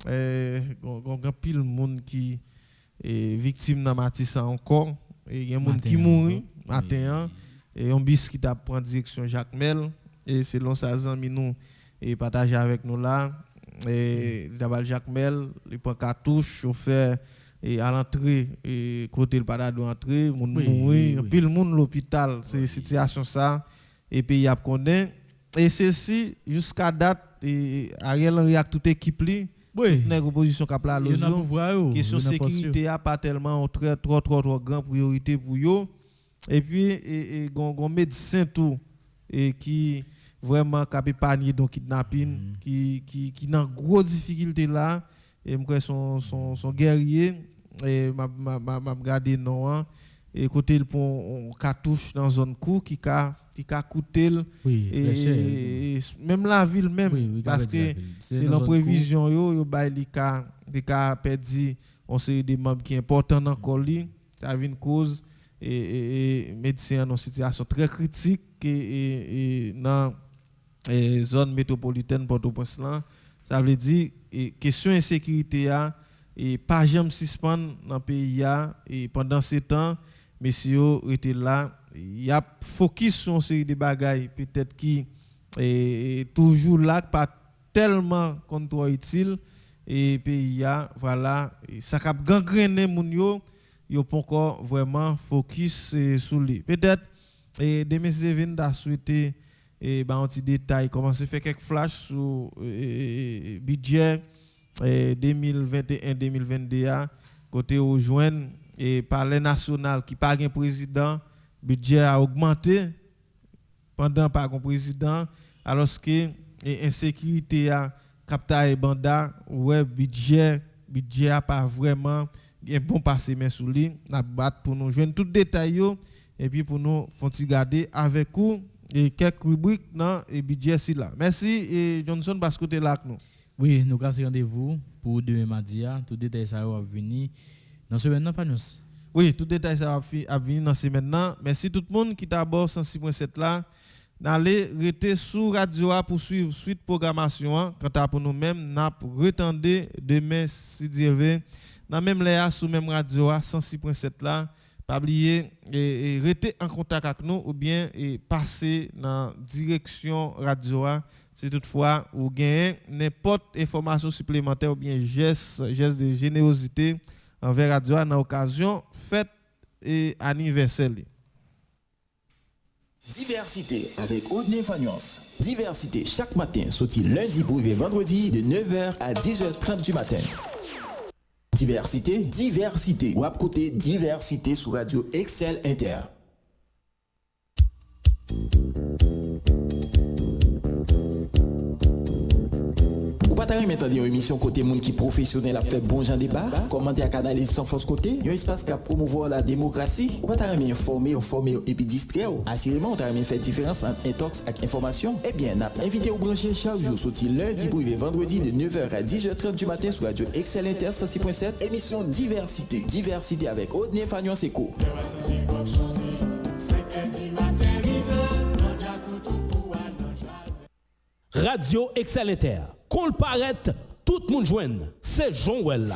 grand pile monde qui est victime dans Matissa encore et il y a monde qui mourit matin et un bis qui t'a prend direction Jacques Mel et selon ça amis nous et partager avec nous là et d'abord Jacques Mel il prend cartouche chauffeur et à l'entrée et côté le pas d'entrée monde mourir pile monde l'hôpital c'est situation ça et pays a connaît et ceci jusqu'à date et Ariel Henry a toute équipe li nèg opposition cap la lozo question sécurité a pas tellement trop grand priorité pour yo et puis gon médecin tout et qui vraiment cap épargner donc kidnapping qui dans gros difficulté là et moi son guerrier et m'a regarder non et côté il prend cartouche dans zone cour qui a coûté et même la ville même parce que c'est la prévision yo bail li ka perdu on série de membres qui important encore li ça vient cause et médecin dans situation très critique et dans zone métropolitaine Port-au-Prince là ça veut dire question insécurité a et pas jamais suspendre dans le pays et pendant ce temps messieurs étaient là, il y a focus sur une série de bagailles peut-être qui est toujours là pas tellement contre utile et pays voilà ça cap gangrené moun yo pas encore vraiment focus sur lui peut-être et des messieurs viennent da souhaiter et un petit détail commencer faire quelques flash sur budget 2021-2022 côté au joindre et parler national qui pas un président budget a augmenté pendant pas un président alors que insécurité a capta et banda ouais budget a pas vraiment un bon passé mais sous lui n'a battre pour nous joindre tout détail et puis pour nous font garder avec vous et quelques rubriques dans le budget si là. Merci et Johnson parce que tu es là avec nous. Oui, nous avons rendez-vous pour demain mardi. Tout détail ça va venir dans ce maintenant Fanus. Oui, tout détail ça va venir dans ce maintenant. Merci tout le monde qui d'abord 106.7 là. N'allez rester sous radio pour suivre suite programmation. Quant à pour nous-mêmes, n'a retendez demain si Dieu veut. Dans même les sous même radio 106.7 là. Pas oublier et rester en contact avec nous ou bien passer dans direction radio si toutefois ou gagnez n'importe information supplémentaire ou bien geste de générosité envers radio dans occasion fête et anniversaire. Diversité avec Audney Fagnance. Diversité chaque matin, sorti lundi pour vendredi de 9h à 10h30 du matin. Diversité. Ou à côté diversité sur Radio Excel Inter. Ou pas t'arrêter maintenant une émission côté monde qui professionnel a fait bon genre débat, commenter à canaliser sans force côté, un espace qui a promouvoir la démocratie. Ou pas t'arrêter informer et puis distraire. Assurément, on t'arrêter faire différence entre intox et information. Eh bien, n'a invité au brancher chaque jour sorti lundi pour vendredi de 9h à 10h30 du matin sur Radio Excel Inter 106.7, émission Diversité avec Audney Fagnance Eco. Radio Excel Inter. Qu'on le paraît, tout le monde joigne. C'est Jean-Well.